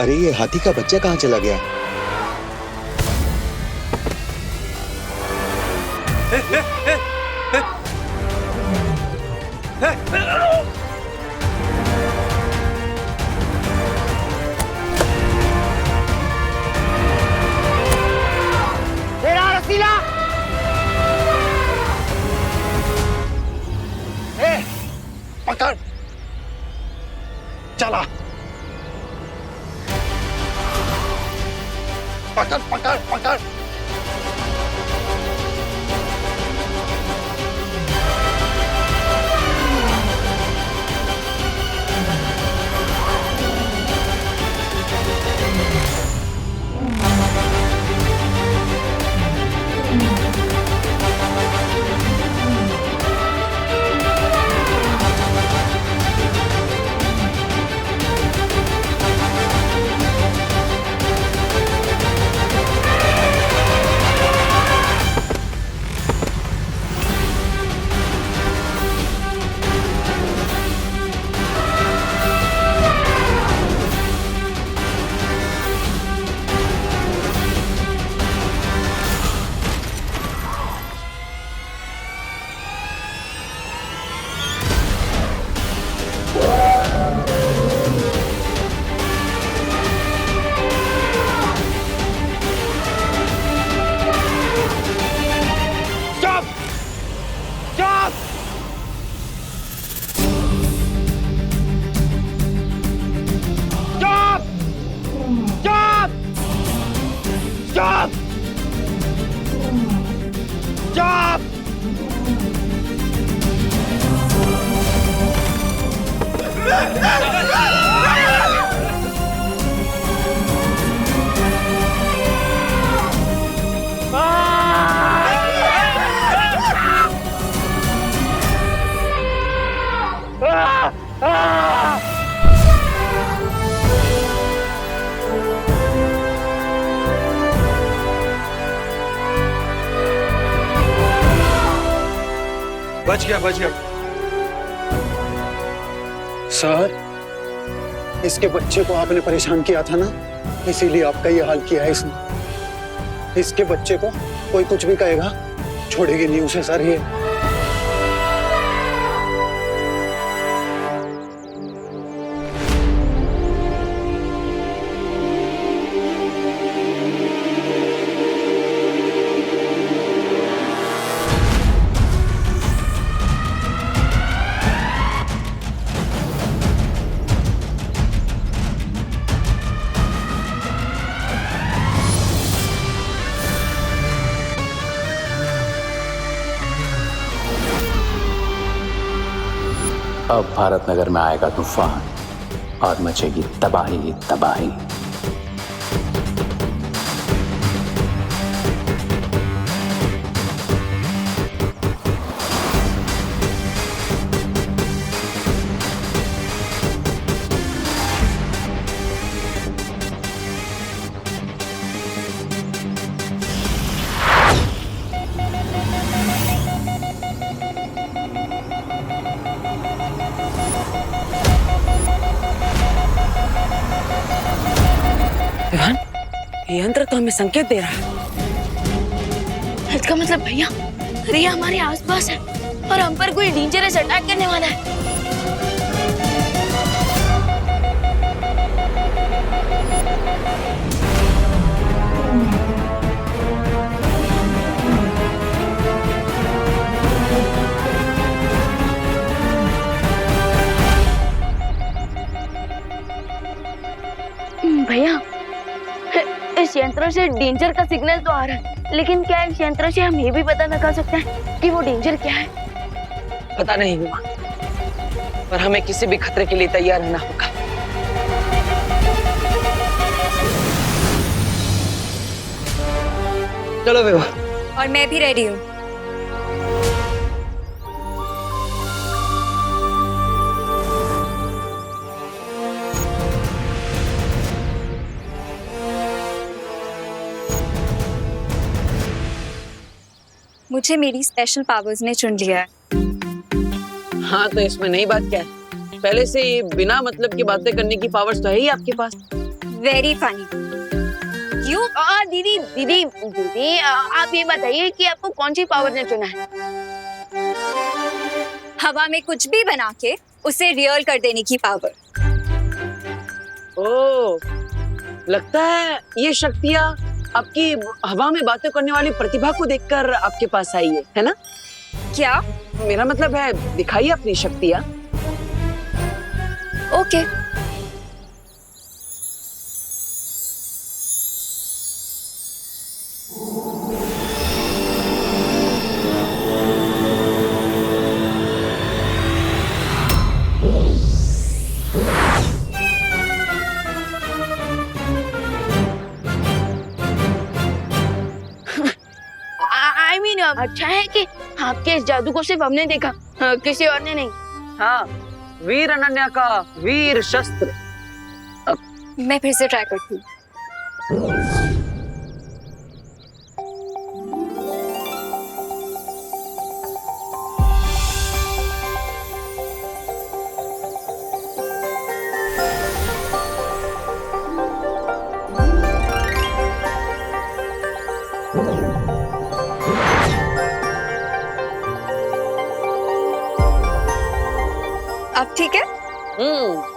अरे ये हाथी का बच्चा कहाँ चला गया? तेरा रसीला! पकड़, चला, पकड़ पकड़ पकड़। Stop! Stop! बच गया। सर, इसके बच्चे को आपने परेशान किया था ना, इसीलिए आपका ये हाल किया है इसने। इसके बच्चे को कोई कुछ भी कहेगा, छोड़ेगी नहीं उसे सर ये। अब भारत नगर में आएगा तूफान और मचेगी तबाही ही तबाही। ये यंत्र तो हमें संकेत दे रहा है। इसका मतलब भैया रिया हमारे आसपास है और हम पर कोई डेंजरस अटैक करने वाला है। भैया इस यंत्र से डेंजर का सिग्नल तो आ रहा है, लेकिन क्या इस यंत्र से हम ये भी पता लगा सकते हैं कि वो डेंजर क्या है? पता नहीं हुआ, पर हमें किसी भी खतरे के लिए तैयार रहना होगा। चलो विभा। और मैं भी रेडी हूँ। मुझे मेरी स्पेशल पावर्स ने चुन लिया है। हाँ तो इसमें नई बात क्या है? पहले से ही बिना मतलब की बातें करने की पावर्स तो है ही आपके पास। Very funny. यू दीदी दीदी दीदी आप ये बताइए कि आपको कौन सी पावर ने चुना है? हवा में कुछ भी बना के उसे रियल कर देने की पावर। ओ, लगता है ये शक्तियाँ आपकी हवा में बातें करने वाली प्रतिभा को देखकर आपके पास आई है ना? क्या? मेरा मतलब है दिखाइए अपनी शक्तियाँ। ओके। आई मीन अच्छा है कि आपके इस जादू को सिर्फ हमने देखा, किसी और ने नहीं। हाँ, वीर अनन्या का वीर शस्त्र। मैं फिर से ट्राई करती हूँ। अब ठीक है?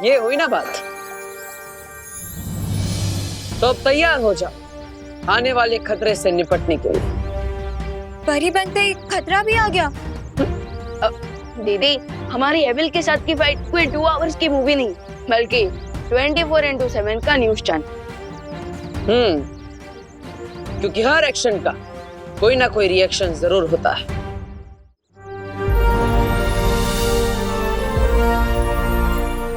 ये हुई ना बात। तो अब तैयार हो जा आने वाले खतरे से निपटने के लिए। परी बनते ही खतरा भी आ गया। दीदी हमारी एविल के साथ की फाइट कोई 2 आवर्स की मूवी नहीं बल्कि 24/7 का न्यूज चैनल। क्योंकि हर एक्शन का कोई ना कोई रिएक्शन जरूर होता है।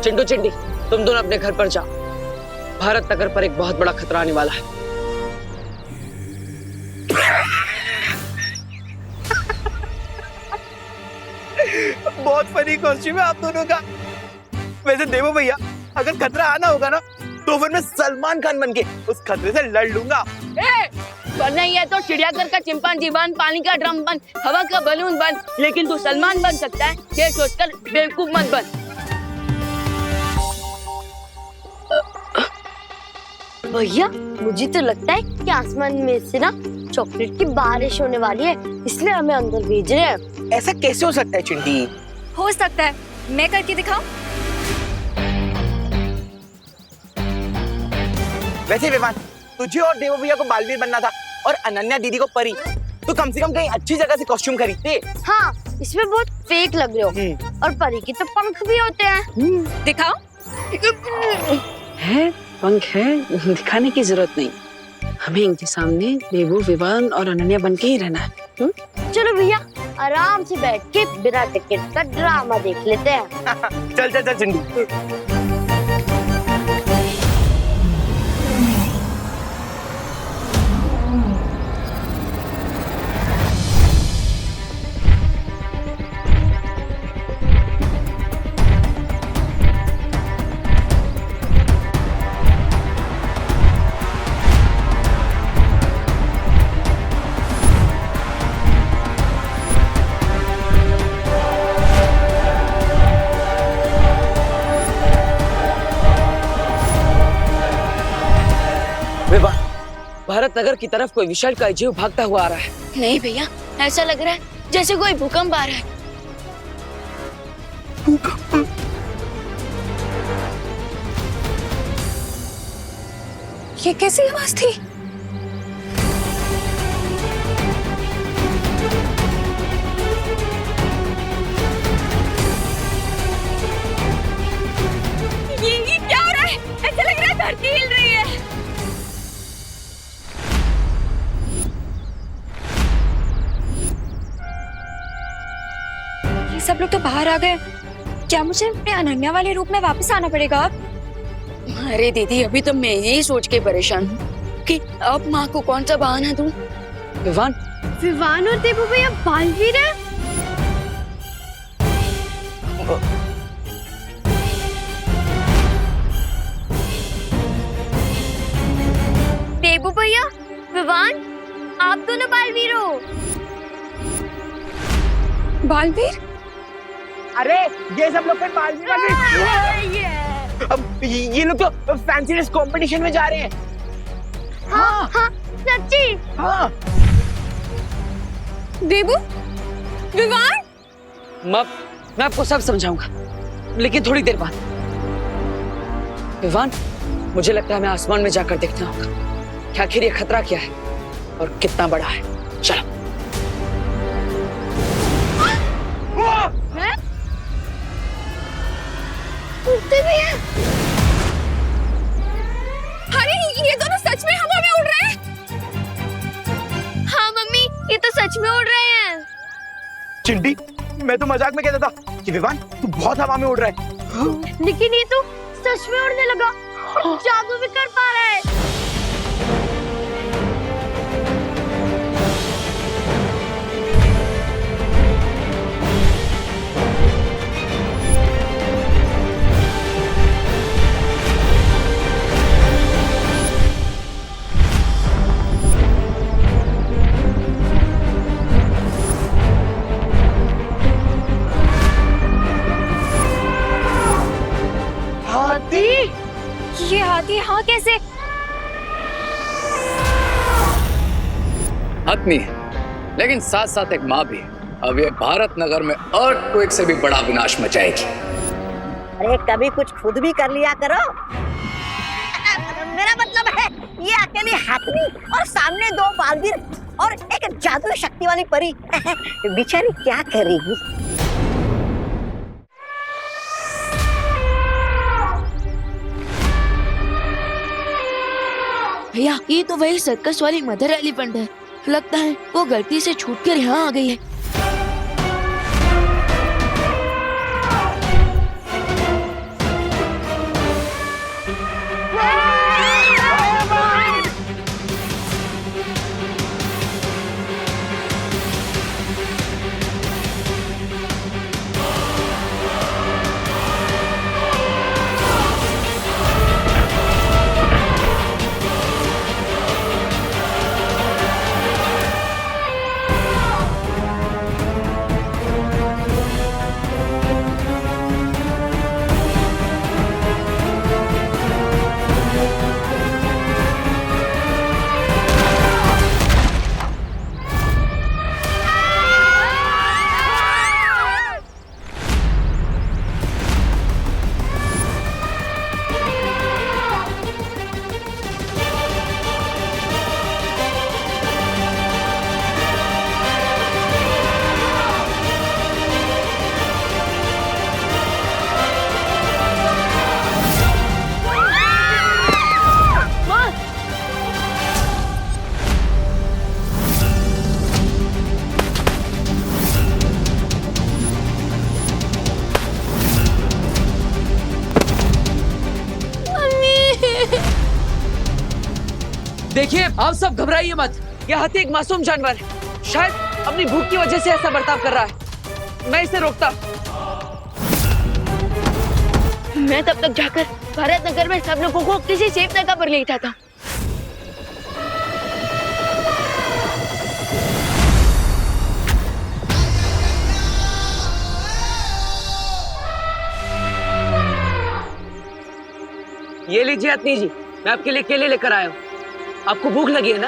चिंटू चिंटी, तुम दोनों अपने घर पर जाओ। भारत नगर पर एक बहुत बड़ा खतरा आने वाला है। बहुत फनी कॉस्ट्यूम है आप दोनों का। वैसे देवो भैया, अगर खतरा आना होगा ना तो फिर मैं सलमान खान बनके उस खतरे से लड़ लूंगा। वरना ये तो चिड़ियाघर का चिंपांजी बन, पानी का ड्रम बन, हवा का बलून बन, लेकिन तू सलमान बन सकता है ये सोचकर बेवकूफ मत बन। भैया मुझे तो लगता है कि आसमान में से ना चॉकलेट की बारिश होने वाली है, इसलिए हमें अंदर भेज रहे हैं। ऐसा कैसे हो सकता है चिंटी? हो सकता है, मैं करके दिखाऊं? वैसे विवान, तुझे और देवो भैया को बालवीर बनना था और अनन्या दीदी को परी, तो कम से कम कहीं अच्छी जगह से कॉस्ट्यूम खरीदते। हाँ, इसमें बहुत फेक लग रहे हो। और परी की तो पंख भी होते हैं। दिखाओ। है पंख है, दिखाने की जरूरत नहीं। हमें इनके सामने देवो, विवान और अनन्या बन के ही रहना है। चलो भैया आराम से बैठ के बिना टिकट का ड्रामा देख लेते हैं। चल चल चल चिंटी। भारत नगर की तरफ कोई विशाल का जीव भागता हुआ आ रहा है। नहीं भैया, ऐसा लग रहा है जैसे कोई भूकंप आ रहा है। ये कैसी आवाज थी? ये क्या हो रहा है? ऐसा लग रहा है धरती हिल रही है। ये सब लोग तो बाहर आ गए। क्या मुझे अपने अनन्या वाले रूप में वापस आना पड़ेगा अब? अरे दीदी, अभी तो मैं यही सोच के परेशान हूँ कि अब माँ को कौन सा बहाना दूँ। विवान, विवान और देवो भैया बालवीर है। देवो भैया, विवान, आप दोनों बालवीर हो। बालवीर? अरे ये सब लोग फिर बालवीर बने। अब ये लोग तो फैंसी ड्रेस कंपटीशन में जा रहे हैं। हाँ हाँ सच्ची। हाँ देबू, विवान, मैं आपको सब समझाऊंगा, लेकिन थोड़ी देर बाद। विवान, मुझे लगता है हमें आसमान में जाकर देखना होगा कि आखिर ये खतरा क्या है और कितना बड़ा है। चलो। हैं? उड़ते भी हैं? अरे ये दोनों सच में हवा में उड़ रहे हैं। हाँ मम्मी, ये तो सच में उड़ रहे हैं। चिंटी, मैं तो मजाक में कहता था कि विवान तू बहुत हवा में उड़ रहा है। लेकिन ये तो सच में उड़ने लगा, जादू भी कर पा रहा है। ये हाथी हाँ कैसे? आदमी है, लेकिन साथ साथ एक माँ भी है। अब ये भारत नगर में अर्थक्वेक से भी बड़ा विनाश मचाएगी। अरे कभी कुछ खुद भी कर लिया करो। मेरा मतलब है ये अकेली हाथनी और सामने दो बालवीर और एक जादुई शक्ति वाली परी बेचारी क्या करेगी? भैया, ये तो वही सर्कस वाली मदर एलिफेंट है। लगता है वो गलती से छूटकर यहाँ आ गई है। देखिए, आप सब घबराइए मत। यह हाथी एक मासूम जानवर है, शायद अपनी भूख की वजह से ऐसा बर्ताव कर रहा है। मैं इसे रोकता। मैं तब तक जाकर भारत नगर में सब लोगों को किसी सेफ जगह पर ले जाता हूँ। ये लीजिए अतनी जी, मैं आपके लिए केले लेकर आया हूँ। आपको भूख लगी है ना?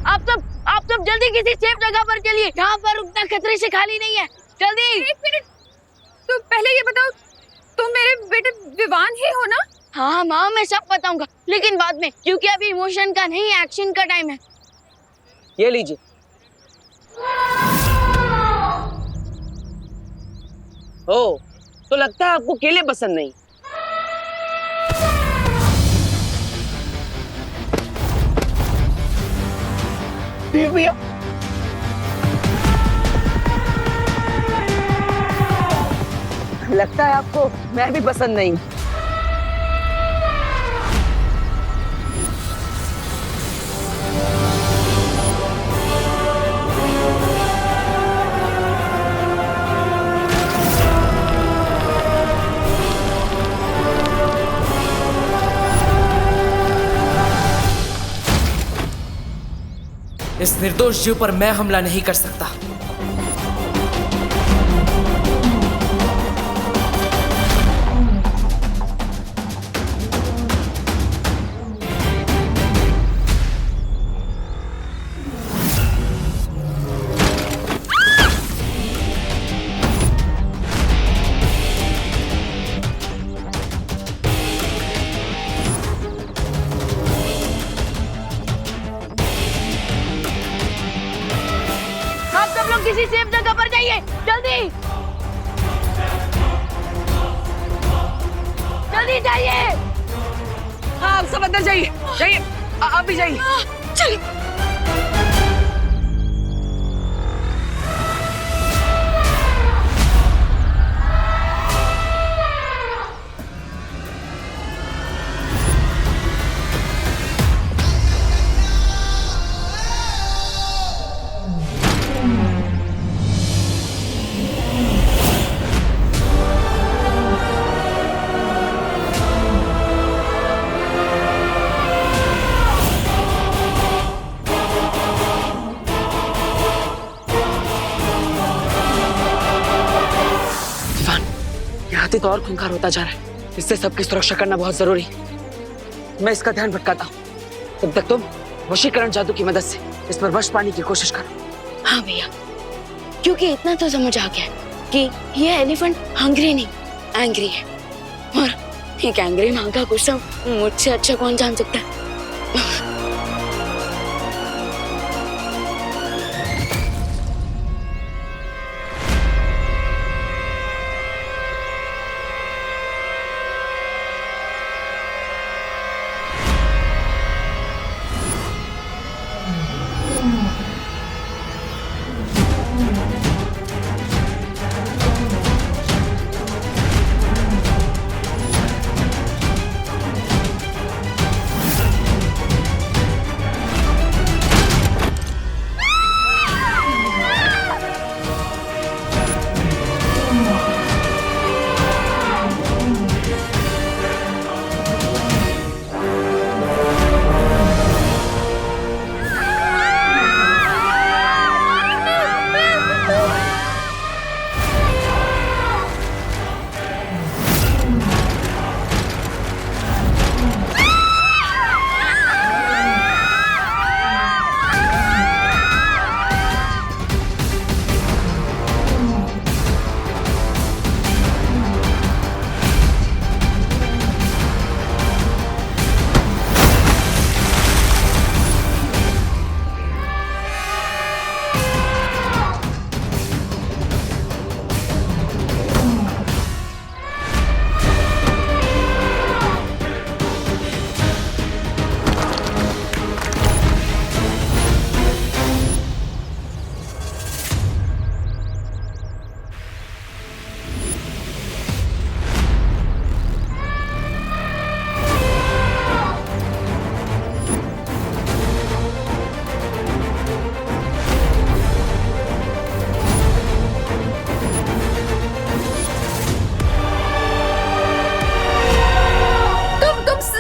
आप सब जल्दी किसी सेफ जगह पर चलिए। यहाँ पर उतना खतरे से खाली नहीं है। जल्दी। एक मिनट, तो पहले ये बताओ, तुम मेरे बेटे विवान ही हो ना? हाँ माँ, मैं सब बताऊंगा, लेकिन बाद में, क्योंकि अभी इमोशन का नहीं, एक्शन का टाइम है। ये लीजिए। ओ, तो लगता है आपको केले पसंद नहीं। भैया, लगता है आपको मैं भी पसंद नहीं। इस निर्दोष जीव पर मैं हमला नहीं कर सकता। किसी सेफ जगह पर जाइए, जल्दी जल्दी जाइए। हाँ आप सब अंदर जाइए, जाइए, आप भी जाइए। चलिए। हाथी तो और खूंखार होता जा रहा है, इससे सबकी सुरक्षा करना बहुत जरूरी है। मैं इसका ध्यान भटकाता हूँ, तब तक तुम वशीकरण जादू की मदद से इस पर वश पाने की कोशिश करो। हाँ भैया, क्योंकि इतना तो समझ आ गया कि ये एलिफेंट हंग्री नहीं, एंग्री है, और एक एंग्री माँ का गुस्सा मुझसे अच्छा कौन जान सकता है।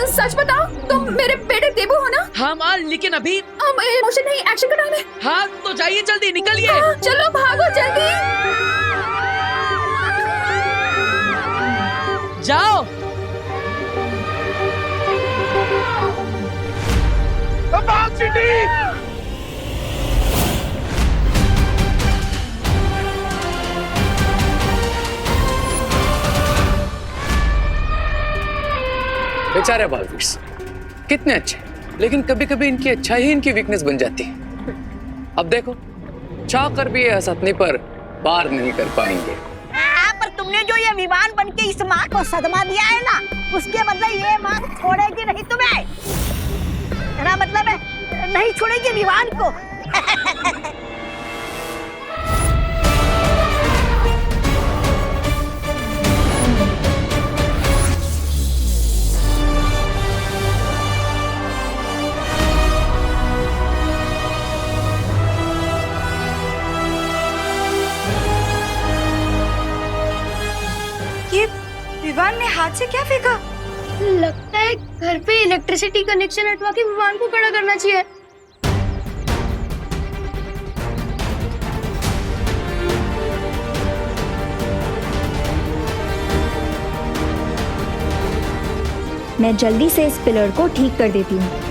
सच बताओ, तुम मेरे बेटे देबू हो ना? हाँ माँ, लेकिन अभी हम इमोशन नहीं, एक्शन का टाइम है। हाँ तो जाइए, जल्दी निकलिए। हाँ, चलो भागो जल्दी। जाओ। भाग चींटी। बेचारे बालवीर्स कितने अच्छे, लेकिन कभी कभी इनकी अच्छाई ही इनकी वीकनेस बन जाती है। अब देखो, चाह कर भी ये हसतनी पर पार नहीं कर पाएंगे। पर तुमने जो ये विमान बन के इस माँ को सदमा दिया है ना, उसके बदले ये माँ छोड़ेगी नहीं तुम्हें। मेरा मतलब है नहीं छोड़ेगी विमान को। विवान ने हाथ से क्या फेंका? लगता है घर पे इलेक्ट्रिसिटी कनेक्शन हटवा के विमान को खड़ा करना चाहिए। मैं जल्दी से इस पिलर को ठीक कर देती हूँ।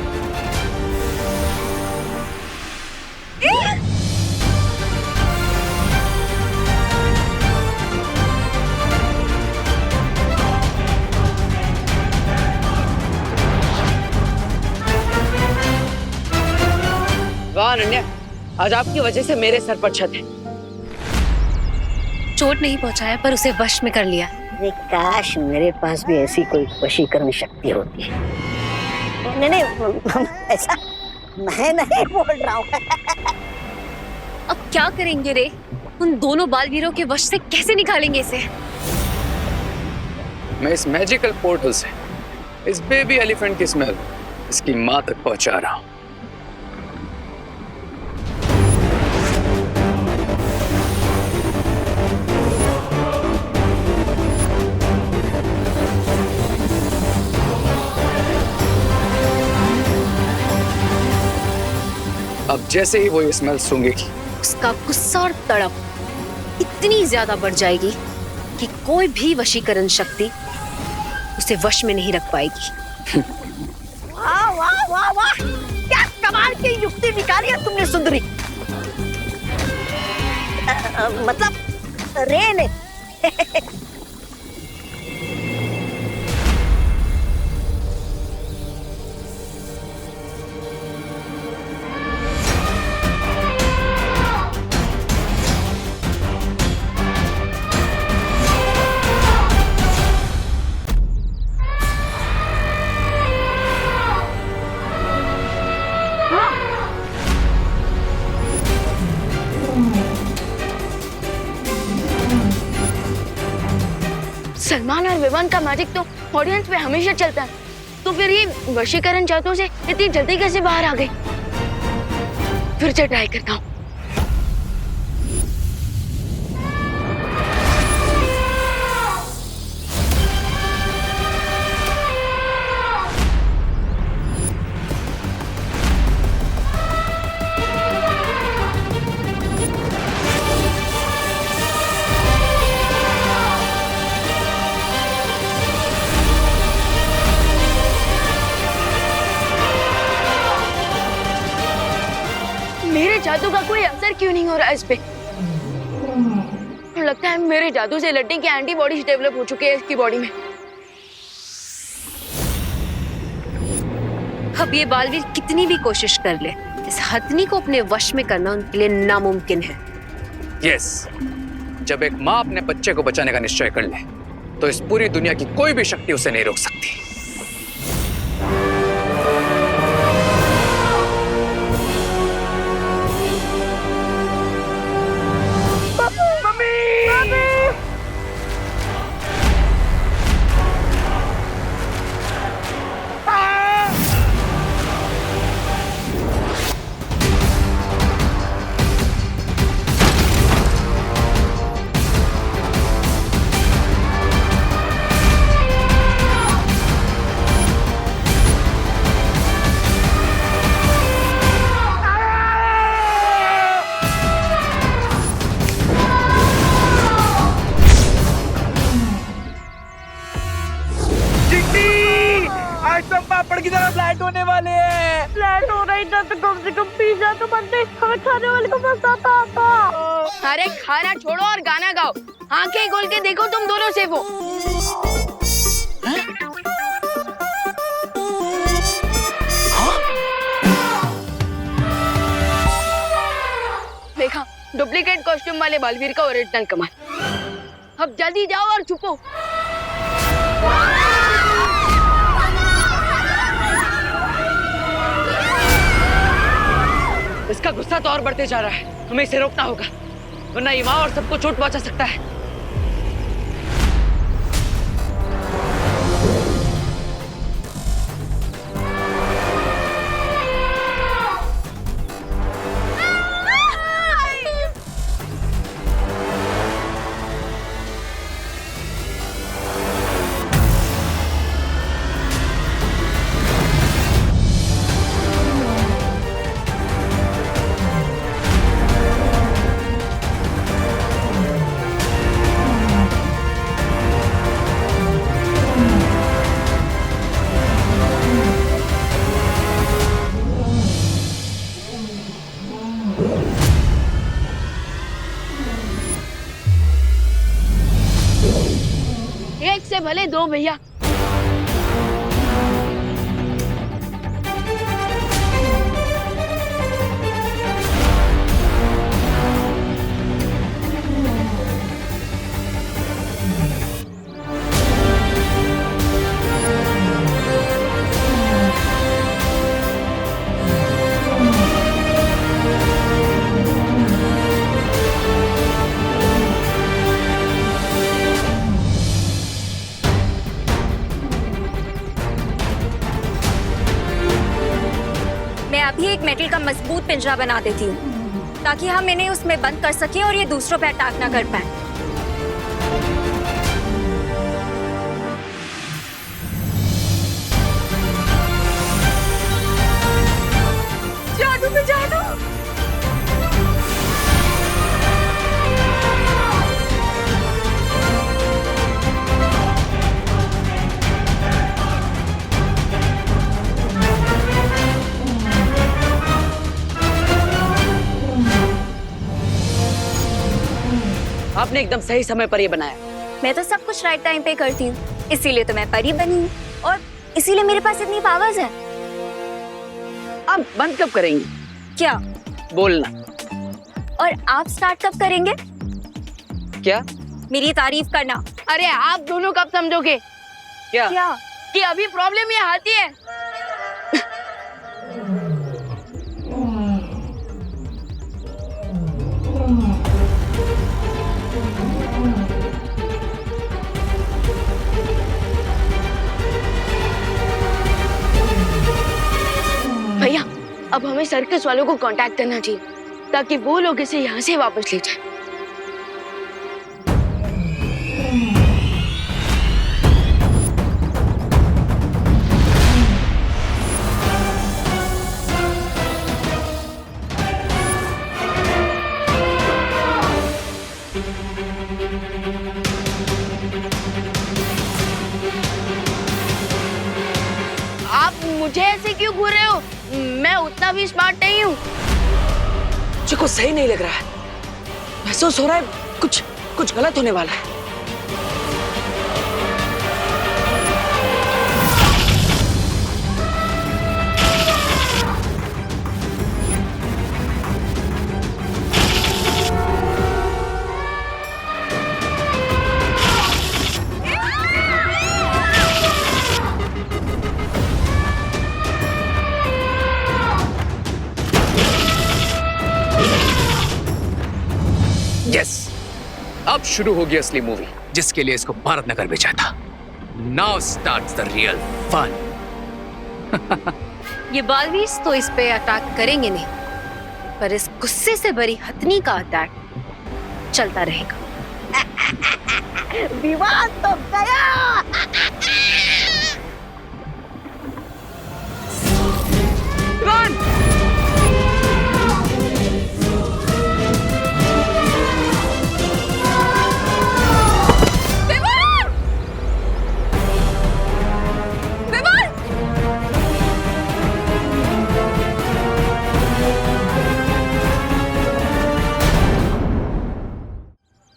वाह अनन्या, आज आपकी वजह से मेरे सर पर छत है। चोट नहीं पहुंचाया पर उसे वश में कर लिया। अरे काश मेरे पास भी ऐसी कोई वशीकरण शक्ति होती। नहीं नहीं, ऐसा मैं नहीं बोल रहा हूँ। अब क्या करेंगे रे? उन दोनों बालवीरों के वश से कैसे निकालेंगे इसे? मैं इस मैजिकल पोर्टल से इस बेबी एलिफेंट की स्मेल इसकी मां तक पहुंचा रहा हूं। अब जैसे ही वो ये स्मेल सूंघेगी, उसका गुस्सा और तड़प इतनी ज्यादा बढ़ जाएगी कि कोई भी वशीकरण शक्ति उसे वश में नहीं रख पाएगी। वाह वाह वाह वाह, क्या कमाल की युक्ति निकाली है तुमने सुंदरी। मतलब रे ने। सलमान और विवान का मैजिक तो ऑडियंस पे हमेशा चलता है, तो फिर ये वशीकरण जादू से इतनी जल्दी कैसे बाहर आ गई? फिर से ट्राई करता हूँ। मेरे जादू का कोई असर क्यों नहीं हो रहा इस पे? लगता है मेरे जादू से लड़ने की एंटीबॉडीज डेवलप हो चुके हैं इसकी बॉडी में। अब ये बालवीर कितनी भी कोशिश कर ले, इस हथनी को अपने वश में करना उनके लिए नामुमकिन है। यस, जब एक माँ अपने बच्चे को बचाने का निश्चय कर ले, तो इस पूरी दुनिया की कोई भी शक्ति उसे नहीं रोक सकती। पापड़ की तरह फ्लैट होने वाले हैं। फ्लैट हो रही था तो कम से कम पिज्जा तो बनते, हमें खाने वाले को मजा आता। अरे खाना छोड़ो और गाना गाओ। आंखें खोल के देखो, तुम दोनों सेफ हो। देखा, डुप्लीकेट कॉस्ट्यूम वाले बालवीर का ओरिजिनल कमाल। अब जल्दी जाओ और छुपो। इसका गुस्सा तो और बढ़ते जा रहा है, हमें इसे रोकना होगा, वरना ये माँ और सबको चोट पहुंचा सकता है। एक से भले दो भैया। लकड़ी का मजबूत पिंजरा बना देती हूँ ताकि हम इन्हें उसमें बंद कर सकें और ये दूसरों पे अटैक ना कर पाए। जादू में जादू। आपने एकदम सही समय पर ये बनाया। मैं तो सब कुछ राइट टाइम पे करती हूँ, इसीलिए तो मैं परी बनी हूँ और इसीलिए मेरे पास इतनी पावर्स है। आप बंद कब करेंगी क्या? बोलना? और आप स्टार्ट कब करेंगे? क्या? मेरी तारीफ करना। अरे आप दोनों कब समझोगे क्या? क्या? कि अभी प्रॉब्लम ये आती है। भैया अब हमें सर्कस वालों को कांटेक्ट करना चाहिए ताकि वो लोग इसे यहाँ से वापस ले जाएं। आप मुझे ऐसे क्यों घूर रहे हो? मैं उतना भी स्मार्ट नहीं हूँ। मुझे कुछ सही नहीं लग रहा है। महसूस हो रहा है कुछ गलत होने वाला है। यस, अब शुरू होगी असली मूवी जिसके लिए इसको भारत नगर भेजा था। Now starts the real fun. ये बालवीर तो इस पे अटैक करेंगे नहीं, पर इस गुस्से से भरी हथनी का अटैक चलता रहेगा। विवाद तो गया।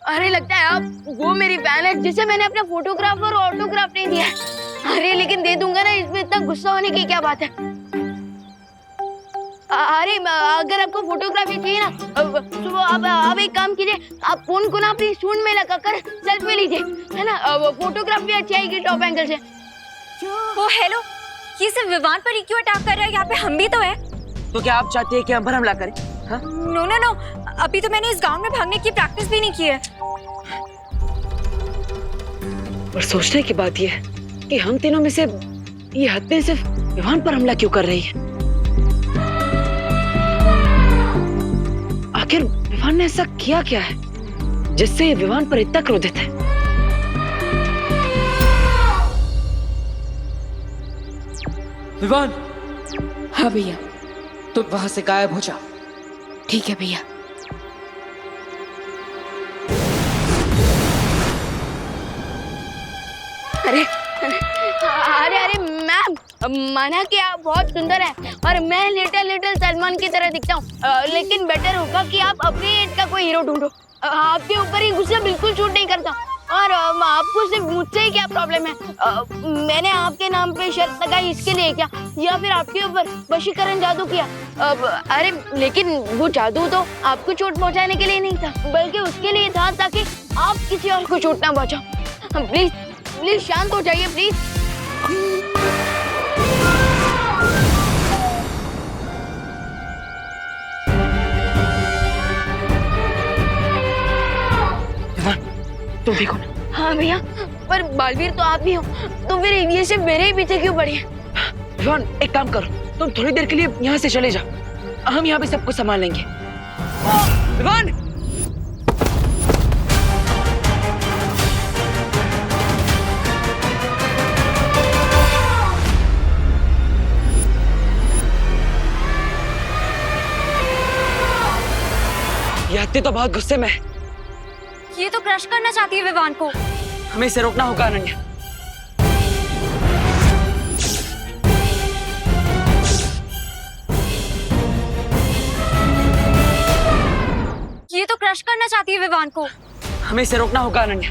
अरे लगता है आप वो मेरी फैन है जिसे मैंने अपना फोटोग्राफ और ऑटोग्राफ नहीं दिया है। अरे लेकिन दे दूंगा ना, इसमें इतना गुस्सा होने की क्या बात है। अरे अगर आपको फोटोग्राफी चाहिए ना तो आप एक काम कीजिए, आप फोन को ना अपनी सूंड में लगाकर सेल्फी लीजिए, है ना। फोटोग्राफ भी अच्छी आएगी टॉप एंगल से। ओ हेलो, ये सिर्फ विवान पर ही क्यों अटैक कर रहा है? यहाँ पे हम भी तो है। तो क्या आप चाहते हैं कि हम पर हमला करें? हाँ? नो नो नो, अभी तो मैंने इस गांव में भागने की प्रैक्टिस भी नहीं की है। पर सोचने की बात यह है कि हम तीनों में से ये हत्या सिर्फ विवान पर हमला क्यों कर रही है? आखिर विवान ने ऐसा किया क्या है जिससे ये विवान पर इतना क्रोधित है? विवान, हाँ भैया। तुम वहां से गायब हो जाओ। ठीक है भैया। अरे अरे अरे मैम, माना कि आप बहुत सुंदर हैं और मैं लिटिल सलमान की तरह दिखता हूँ, लेकिन बेटर होगा कि आप अपनी एज का कोई हीरो ढूंढो। आपके ऊपर ही गुस्सा बिल्कुल सूट नहीं करता और आपको सिर्फ मुझसे ही क्या प्रॉब्लम है? मैंने आपके नाम पे शर्त लगाई इसके लिए क्या, या फिर आपके ऊपर वशीकरण जादू किया? अरे लेकिन वो जादू तो आपको चोट पहुंचाने के लिए नहीं था, बल्कि उसके लिए था ताकि आप किसी और को चोट ना पहुंचाओ। प्लीज प्लीज शांत हो जाइए प्लीज। तुम देखो ना। हाँ भैया, पर बालवीर तो आप ही हो, तो फिर ये सिर्फ मेरे ही पीछे क्यों पड़ी है? विवान, एक काम करो, तुम थोड़ी देर के लिए यहाँ से चले जाओ। हम यहाँ पे सब कुछ संभाल लेंगे। विवान! ये हत्ती तो बहुत गुस्से में है। ये तो क्रश करना चाहती है विवान को। हमें इसे रोकना होगा अनन्या। ये तो क्रश करना चाहती है विवान को। हमें इसे रोकना होगा अनन्या।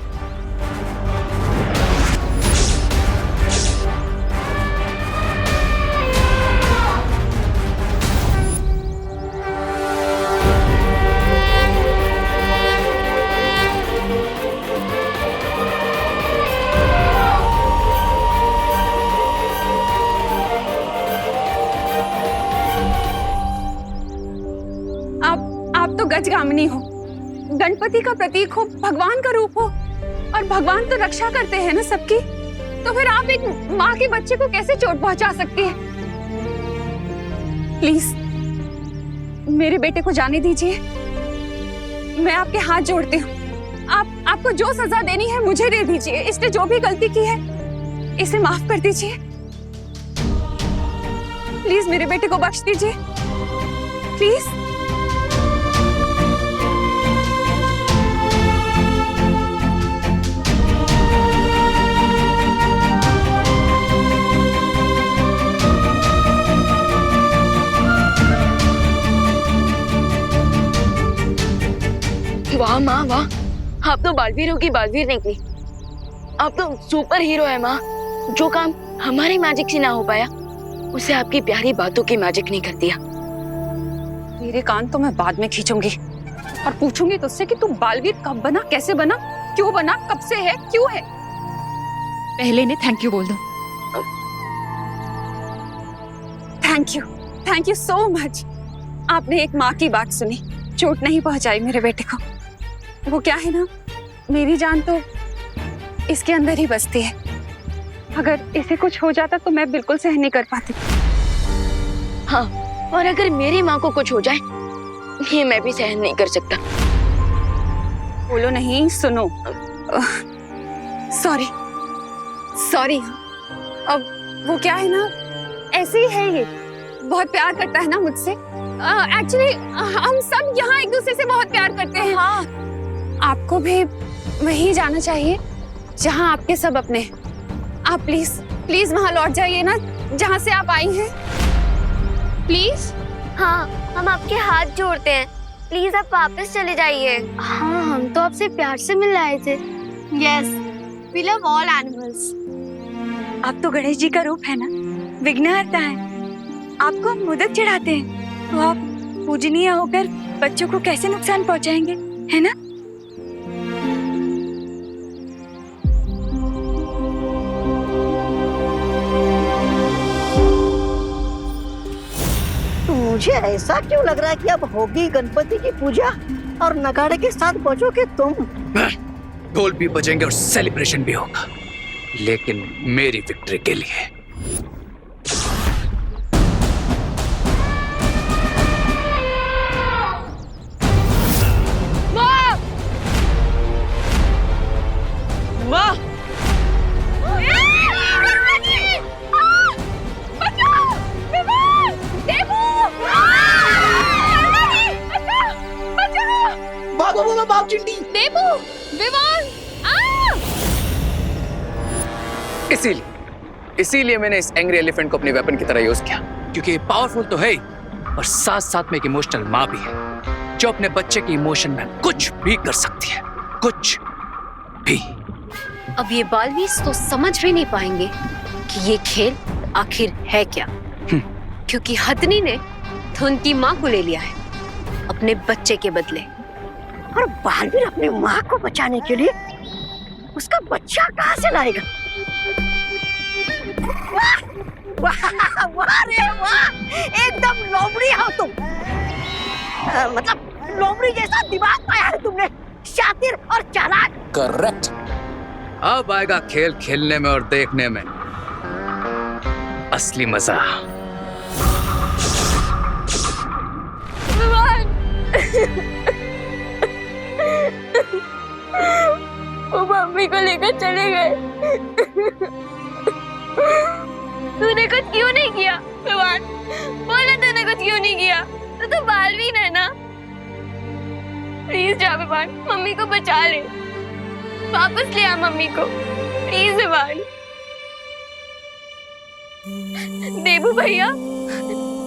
आप तो गजगामिनी हो, गणपति का प्रतीक हो, भगवान का रूप हो, और भगवान तो रक्षा करते हैं ना सबकी। तो फिर आप एक माँ के बच्चे को कैसे चोट पहुंचा सकती है? प्लीज मेरे बेटे को जाने दीजिए। मैं आपके हाथ जोड़ती हूँ। आपको जो सजा देनी है मुझे दे दीजिए। इसने जो भी गलती की है इसे माफ कर दीजिए। प्लीज मेरे बेटे को बख्श दीजिए, प्लीज। वाह माँ वाह, आप तो बालवीरों की बालवीर निकली। आप तो सुपर हीरो है माँ। जो काम हमारी मैजिक से ना हो पाया उसे आपकी प्यारी बातों की मैजिक ने कर दिया। मेरे कान तो मैं बाद में खींचूंगी और पूछूंगी तुझसे कि तू बालवीर कब बना, कैसे बना, क्यों बना, कब से है, क्यों है। पहले ने थैंक यू बोल दो। Thank you so much. आपने एक माँ की बात सुनी, चोट नहीं पहुंचाई मेरे बेटे को। वो क्या है ना, मेरी जान तो इसके अंदर ही बसती है। अगर इसे कुछ हो जाता तो मैं बिल्कुल सहन नहीं कर पाती। हाँ, और अगर मेरी माँ को कुछ हो जाए ये मैं भी सहन नहीं कर सकता। बोलो नहीं, सुनो। सॉरी। अब वो क्या है ना, ऐसे ही है, ये बहुत प्यार करता है ना मुझसे। एक्चुअली हम सब यहाँ एक दूसरे से बहुत प्यार करते हैं। हाँ, आपको भी वहीं जाना चाहिए जहाँ आपके सब अपने हैं। आप प्लीज वहाँ लौट जाइए ना, जहाँ से आप आई हैं। प्लीज। हाँ, हम आपके हाथ जोड़ते हैं। प्लीज आप वापस चले जाइए। हाँ, हम तो आपसे प्यार से मिल आए थे। Yes, we love all animals. आप तो गणेश जी का रूप है ना, विघ्नहर्ता है। आपको हम मोदक चढ़ाते हैं, तो आप पूजनीय होकर बच्चों को कैसे नुकसान पहुंचाएंगे, है ना? मुझे ऐसा क्यों लग रहा है कि अब होगी गणपति की पूजा और नगाड़े के साथ बजोगे तुम। ढोल भी बजेंगे और सेलिब्रेशन भी होगा, लेकिन मेरी विक्ट्री के लिए। वाह! बाप चिंटी। देबू, विवान, इसीलिए मैंने इस एंग्री एलिफेंट को अपने वेपन की तरह यूज किया, क्योंकि ये पावरफुल तो है ही और साथ साथ में एक इमोशनल माँ भी है, जो अपने बच्चे के इमोशन में कुछ भी कर सकती है, कुछ भी। अब ये बालवीर तो समझ भी नहीं पाएंगे कि ये खेल आखिर है क्या, क्योंकि हथनी ने तो उनकी माँ को ले लिया है अपने बच्चे के बदले। और बालवीर अपनी माँ को बचाने के लिए उसका बच्चा कहाँ से लाएगा? वाह वाह वाह रे वाह, एकदम लोमड़ी हो तुम। मतलब लोमड़ी जैसा दिमाग पाया है तुमने, शातिर और चालाक। करेक्ट। अब आएगा खेल खेलने में और देखने में असली मजा। को लेकर चले गए। तूने कुछ क्यों नहीं किया विवान? बोला तूने कुछ क्यों नहीं किया? तो बालवीन है ना। प्लीज जा विवान, मम्मी को बचा ले, वापस ले आ मम्मी को प्लीज विवान। देबू भैया,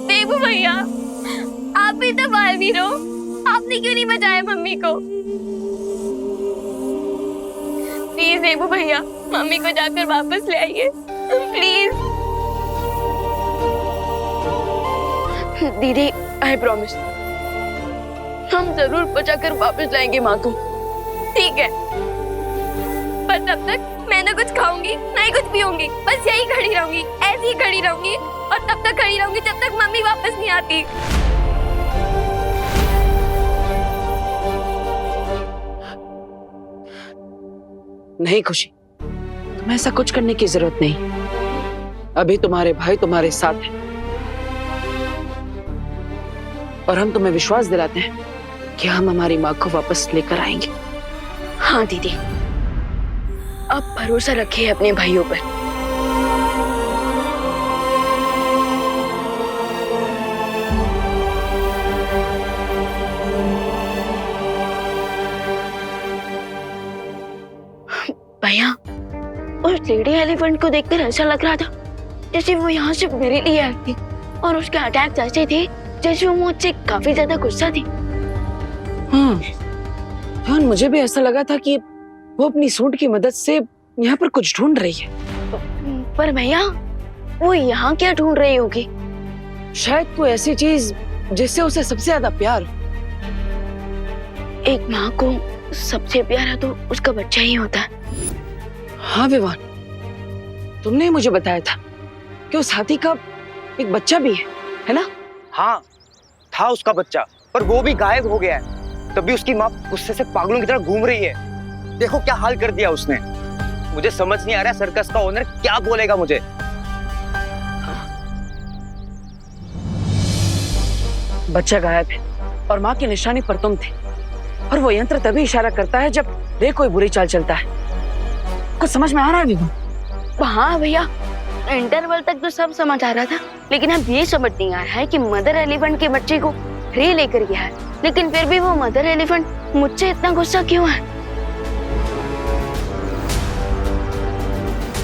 देबू भैया, आप भी तो बालवीर हो, आपने क्यों नहीं बचाया मम्मी को? प्लीज देबू भैया, मम्मी को जाकर वापस ले आइए प्लीज। दीदी आई प्रॉमिस, हम जरूर बचाकर वापस लाएंगे माँ को, ठीक है? पर तब तक मैं ना कुछ खाऊंगी ना ही कुछ पीऊंगी, बस यही खड़ी रहूंगी, ऐसी ही खड़ी रहूंगी, और तब तक खड़ी रहूंगी जब तक मम्मी वापस नहीं आती। नहीं खुशी, तुम्हें ऐसा कुछ करने की जरूरत नहीं। अभी तुम्हारे भाई तुम्हारे साथ हैं और हम तुम्हें विश्वास दिलाते हैं कि हम हमारी माँ को वापस लेकर आएंगे। हाँ दीदी, आप भरोसा रखिए अपने भाइयों पर। भैया, उस लेडी एलिफेंट को देखकर ऐसा लग रहा था जैसे वो यहाँ से मेरे लिए आई थी, और उसके अटैक ऐसे थे जैसे वो मुझसे काफी ज्यादा गुस्सा थी। हाँ जान, मुझे भी ऐसा लगा था कि वो अपनी सूंड की मदद से यहाँ पर कुछ ढूंढ रही है। पर भैया, वो यहाँ क्या ढूंढ रही होगी? शायद कोई ऐसी चीज जिससे उसे सबसे ज्यादा प्यार। एक माँ को सबसे प्यारा तो उसका बच्चा ही होता है। हाँ विवान, तुमने मुझे बताया था कि उस हाथी का एक बच्चा भी है ना? हाँ, था उसका बच्चा, पर वो भी गायब हो गया है। तभी उसकी माँ गुस्से से पागलों की तरह घूम रही है। देखो क्या हाल कर दिया उसने। मुझे समझ नहीं आ रहा सर्कस का ओनर क्या बोलेगा मुझे। बच्चा गायब है और माँ की निशानी पर तुम थे, और वो यंत्र तभी इशारा करता है जब रे कोई बुरी चाल चलता है। कुछ समझ में आ रहा है विवान? हाँ भैया, इंटरवल तक तो सब समझ आ रहा था, लेकिन अब ये समझ नहीं आ रहा है कि मदर एलिफेंट के बच्चे को रे लेकर गया है, लेकिन फिर भी वो मदर एलिफेंट मुझसे इतना गुस्सा क्यों है?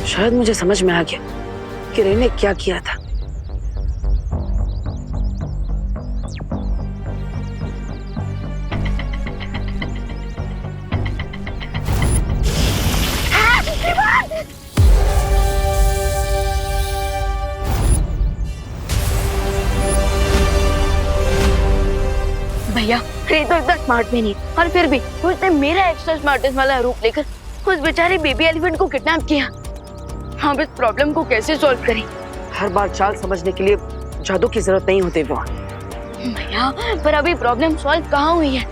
शायद मुझे समझ में आ गया कि रे ने क्या किया था। भैया, रे तो इतना स्मार्ट भी नहीं, और फिर भी उसने मेरा एक्स्ट्रा स्मार्टेस्ट वाला रूप लेकर उस बेचारे बेबी एलिफेंट को किडनैप किया। हम इस प्रॉब्लम को कैसे सॉल्व करें? हर बार चाल समझने के लिए जादू की जरूरत नहीं होती विवान। भैया, पर अभी प्रॉब्लम सॉल्व कहाँ हुई है?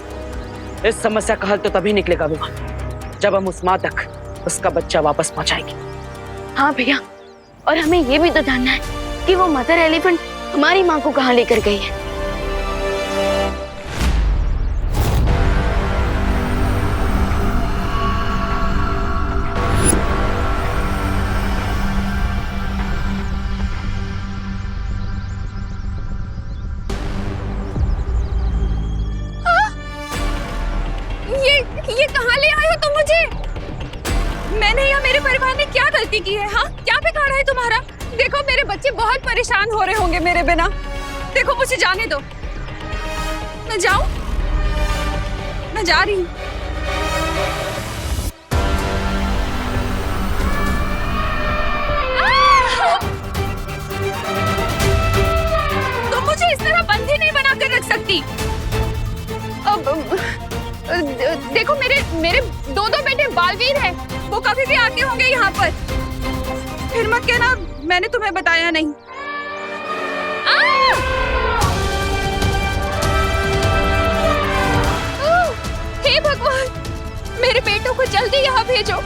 इस समस्या का हल तो तभी निकलेगा विवान, जब हम उस माँ तक उसका बच्चा वापस पहुंचाएंगे। हाँ भैया, और हमें ये भी तो जानना है कि वो मदर एलिफेंट हमारी माँ को कहाँ लेकर गई है। ये कहाँ ले आए हो तुम मुझे? मैंने या मेरे परिवार ने क्या गलती की है? हाँ, क्या बिगाड़ा है तुम्हारा? देखो मेरे बच्चे बहुत परेशान हो रहे होंगे मेरे बिना। देखो मुझे जाने दो। मैं जाऊं? मैं जा रही हूँ। तुम मुझे इस तरह बंदी नहीं बनाकर रख सकती। देखो मेरे दो बेटे बालवीर हैं, वो कभी भी आते होंगे यहाँ पर। फिर मत कहना मैंने तुम्हें बताया नहीं। हे भगवान, मेरे बेटों को जल्दी यहाँ भेजो।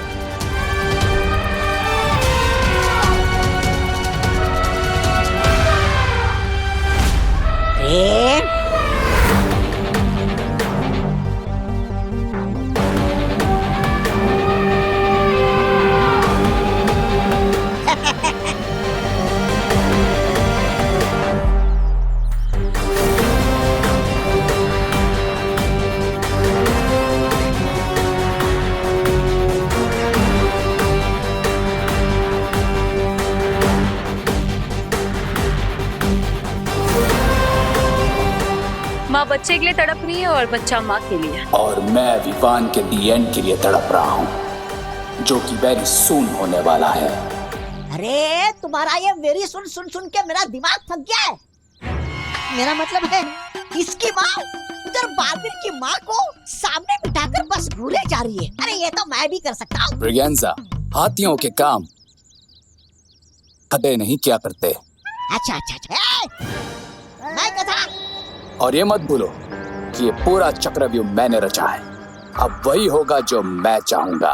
बच्चे के लिए तड़प रही है और बच्चा माँ के लिए। और मैं विवान के दी एंड के लिए तड़प रहा हूँ, जो कि वेरी सून होने वाला है। अरे तुम्हारा ये वेरी सुन सुन सुन के मेरा दिमाग थक गया है। मेरा मतलब है इसकी माँ उधर बाबिर की माँ को सामने बिठाकर बस भूले जा रही है। अरे ये तो मैं भी कर सकता हूँ। ब्रिगेंजा, हाथियों के काम गधे नहीं क्या करते। अच्छा अच्छा अच्छा। मैं कथा। और ये मत भूलो कि ये पूरा चक्रव्यूह मैंने रचा है। अब वही होगा जो मैं चाहूंगा।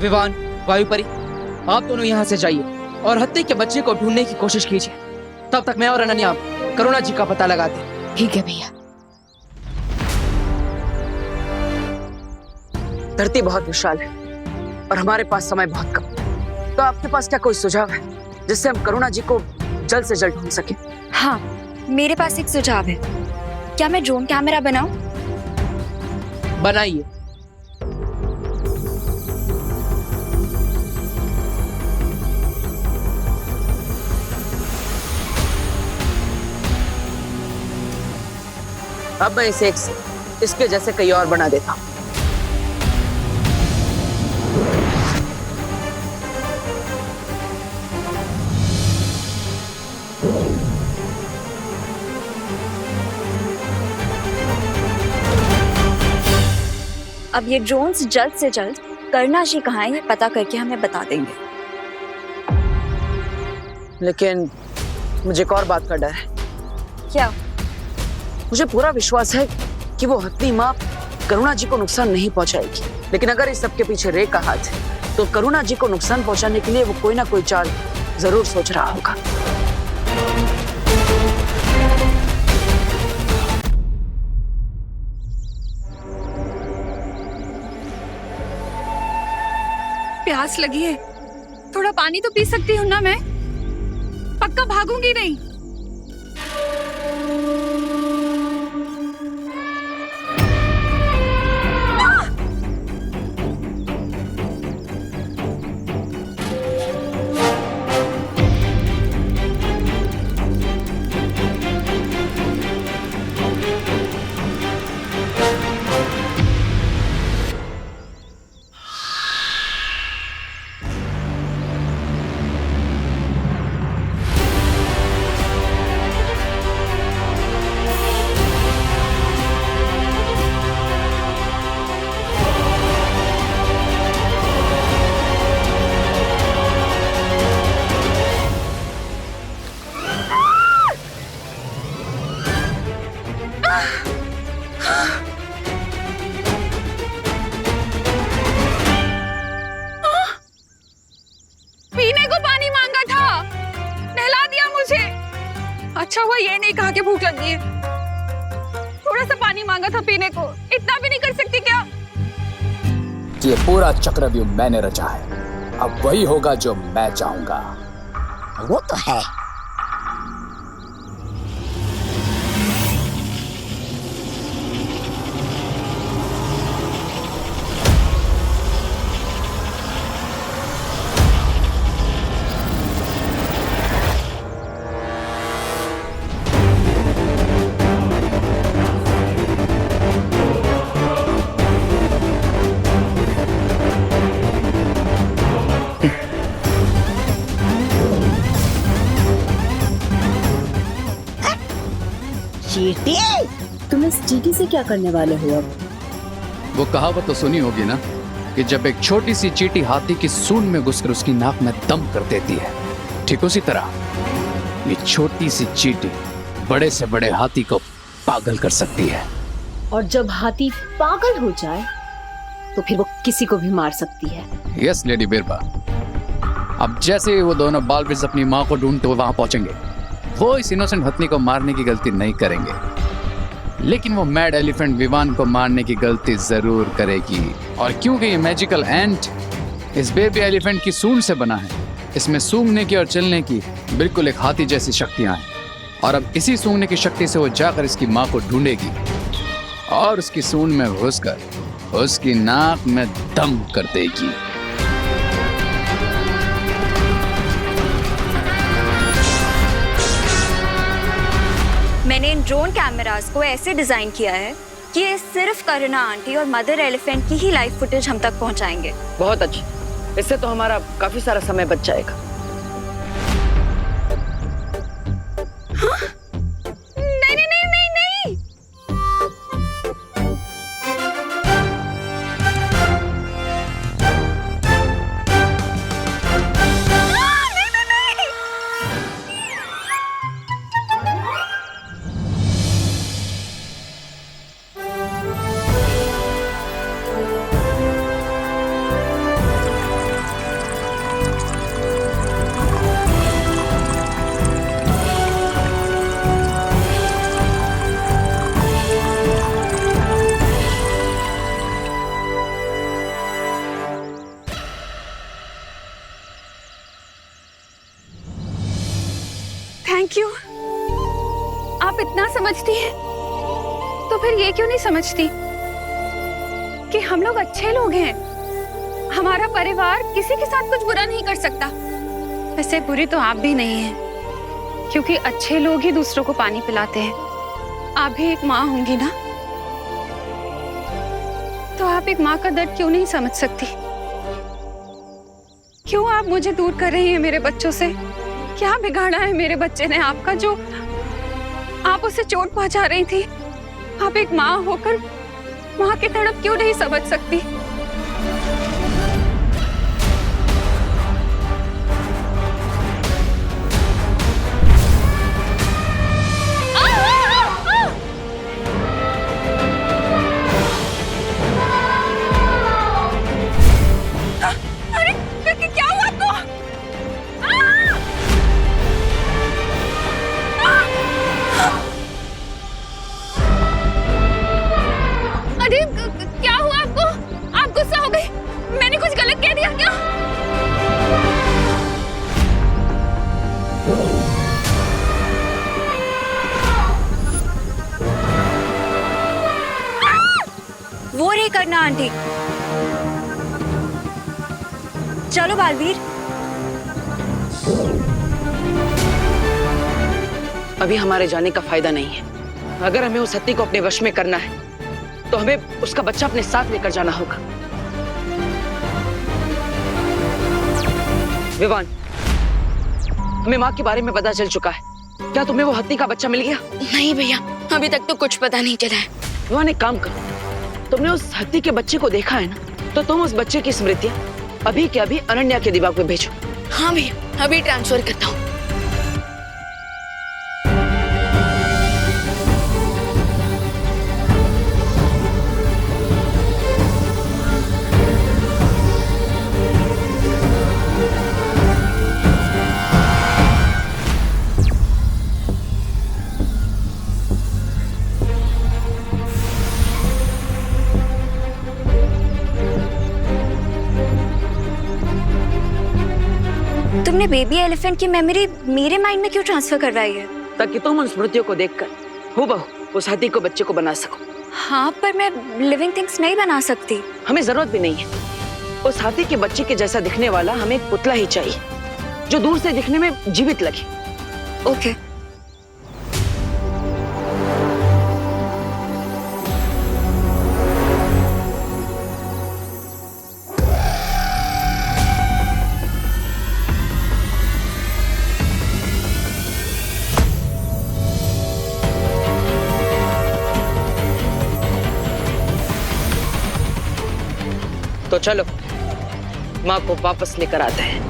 विवान, वायुपरी, आप दोनों यहाँ से जाइए और हत्ती के बच्चे को ढूंढने की कोशिश कीजिए। तब तक मैं और अनन्या करुणा जी का पता लगाते हैं। ठीक है भैया। धरती बहुत विशाल है और हमारे पास समय बहुत कम, तो आपके पास क्या कोई सुझाव है जिससे हम करुणा जी को जल्द से जल्द ढूंढ सके? हाँ, मेरे पास एक सुझाव है। क्या मैं ड्रोन कैमरा बनाऊं? बनाइए। अब मैं इसे इसके जैसे कई और बना देता हूं। अब ये ड्रोन्स जल्द से जल्द करुणा जी कहाँ है ये पता करके हमें बता देंगे। लेकिन मुझे एक और बात का डर है। क्या? मुझे पूरा विश्वास है कि वो हत्ती माँ करुणा जी को नुकसान नहीं पहुंचाएगी, लेकिन अगर इस सब के पीछे रे का हाथ है तो करुणा जी को नुकसान पहुंचाने के लिए वो कोई ना कोई चाल जरूर सोच रहा होगा। प्यास लगी है, थोड़ा पानी तो पी सकती हूँ ना मैं? पक्का भागूंगी नहीं। पीने को पानी मांगा था, नहला दिया मुझे। अच्छा हुआ ये नहीं कहा कि भूख लगी है। थोड़ा सा पानी मांगा था पीने को, इतना भी नहीं कर सकती क्या? ये पूरा चक्रव्यूह मैंने रचा है। अब वही होगा जो मैं चाहूंगा। वो तो है। चींटी? तुम इस चींटी से क्या करने वाले हो अब? वो कहावत तो सुनी होगी ना कि जब एक छोटी सी चींटी हाथी की सूंड में घुसकर उसकी नाक में दम कर देती है, ठीक उसी तरह ये छोटी सी चींटी बड़े से बड़े हाथी को पागल कर सकती है। और जब हाथी पागल हो जाए तो फिर वो किसी को भी मार सकती है। यस लेडी बिरबा। अब जैसे ही वो दोनों बालवीर अपनी माँ को ढूंढते हुए वहां पहुंचेंगे, वो इस इनोसेंट हथनी को मारने की गलती नहीं करेंगे, लेकिन वो मैड एलिफेंट विवान को मारने की गलती जरूर करेगी। और क्योंकि ये मैजिकल एंट इस बेबी एलिफेंट की सूंड से बना है, इसमें सूंघने की और चलने की बिल्कुल एक हाथी जैसी शक्तियां हैं। और अब इसी सूंघने की शक्ति से वो जाकर इसकी माँ को ढूंढेगी और उसकी सूंड में घुसकर उसकी नाक में दम कर देगी। मैंने इन ड्रोन कैमरास को ऐसे डिजाइन किया है कि ये सिर्फ करुणा आंटी और मदर एलिफेंट की ही लाइव फुटेज हम तक पहुंचाएंगे। बहुत अच्छी, इससे तो हमारा काफी सारा समय बच जाएगा। नहीं नहीं नहीं नहीं नहीं। Thank you. आप इतना समझती हैं, तो फिर ये क्यों नहीं समझती कि हम लोग अच्छे लोग हैं। हमारा परिवार किसी के साथ कुछ बुरा नहीं कर सकता। वैसे बुरी तो आप भी नहीं हैं, क्योंकि अच्छे लोग ही दूसरों को पानी पिलाते हैं। आप भी एक माँ होंगी ना, तो आप एक माँ का दर्द क्यों नहीं समझ सकती? क्यों आप मुझे दूर कर रही हैं मेरे बच्चों से? क्या बिगाड़ा है मेरे बच्चे ने आपका जो आप उसे चोट पहुंचा रही थी? आप एक माँ होकर माँ की तड़प क्यों नहीं समझ सकती? अरे क्या हुआ आपको? अरे क्या हुआ आपको? आप गुस्सा हो गई? मैंने कुछ गलत कह दिया क्या? वो रे करना आंटी। चलो बालवीर। अभी हमारे जाने का फायदा नहीं है। अगर हमें उस हत्ती को अपने वश में करना है तो हमें उसका बच्चा अपने साथ लेकर जाना होगा। विवान, हमें माँ के बारे में पता चल चुका है। क्या तुम्हें वो हत्ती का बच्चा मिल गया? नहीं भैया, अभी तक तो कुछ पता नहीं चला है। विवान, एक काम करो, तुमने उस हत्ती के बच्चे को देखा है ना, तो तुम उस बच्चे की स्मृतियां अभी के अभी अनन्या के दिमाग में भेजो। हाँ भैया, अभी ट्रांसफर करता हूँ। तुमने बेबी एलिफेंट की मेमोरी मेरे माइंड में क्यों ट्रांसफर करवाई है? ताकि तुम उन स्मृतियों को देखकर हूबहू उस हत्ती को बच्चे को बना सको। हाँ, पर मैं लिविंग थिंग्स नहीं बना सकती। हमें जरूरत भी नहीं है। उस हाथी के बच्चे के जैसा दिखने वाला हमें एक पुतला ही चाहिए, जो दूर से दिखने में जीवित लगे। ओके। तो चलो माँ को वापस लेकर आते हैं।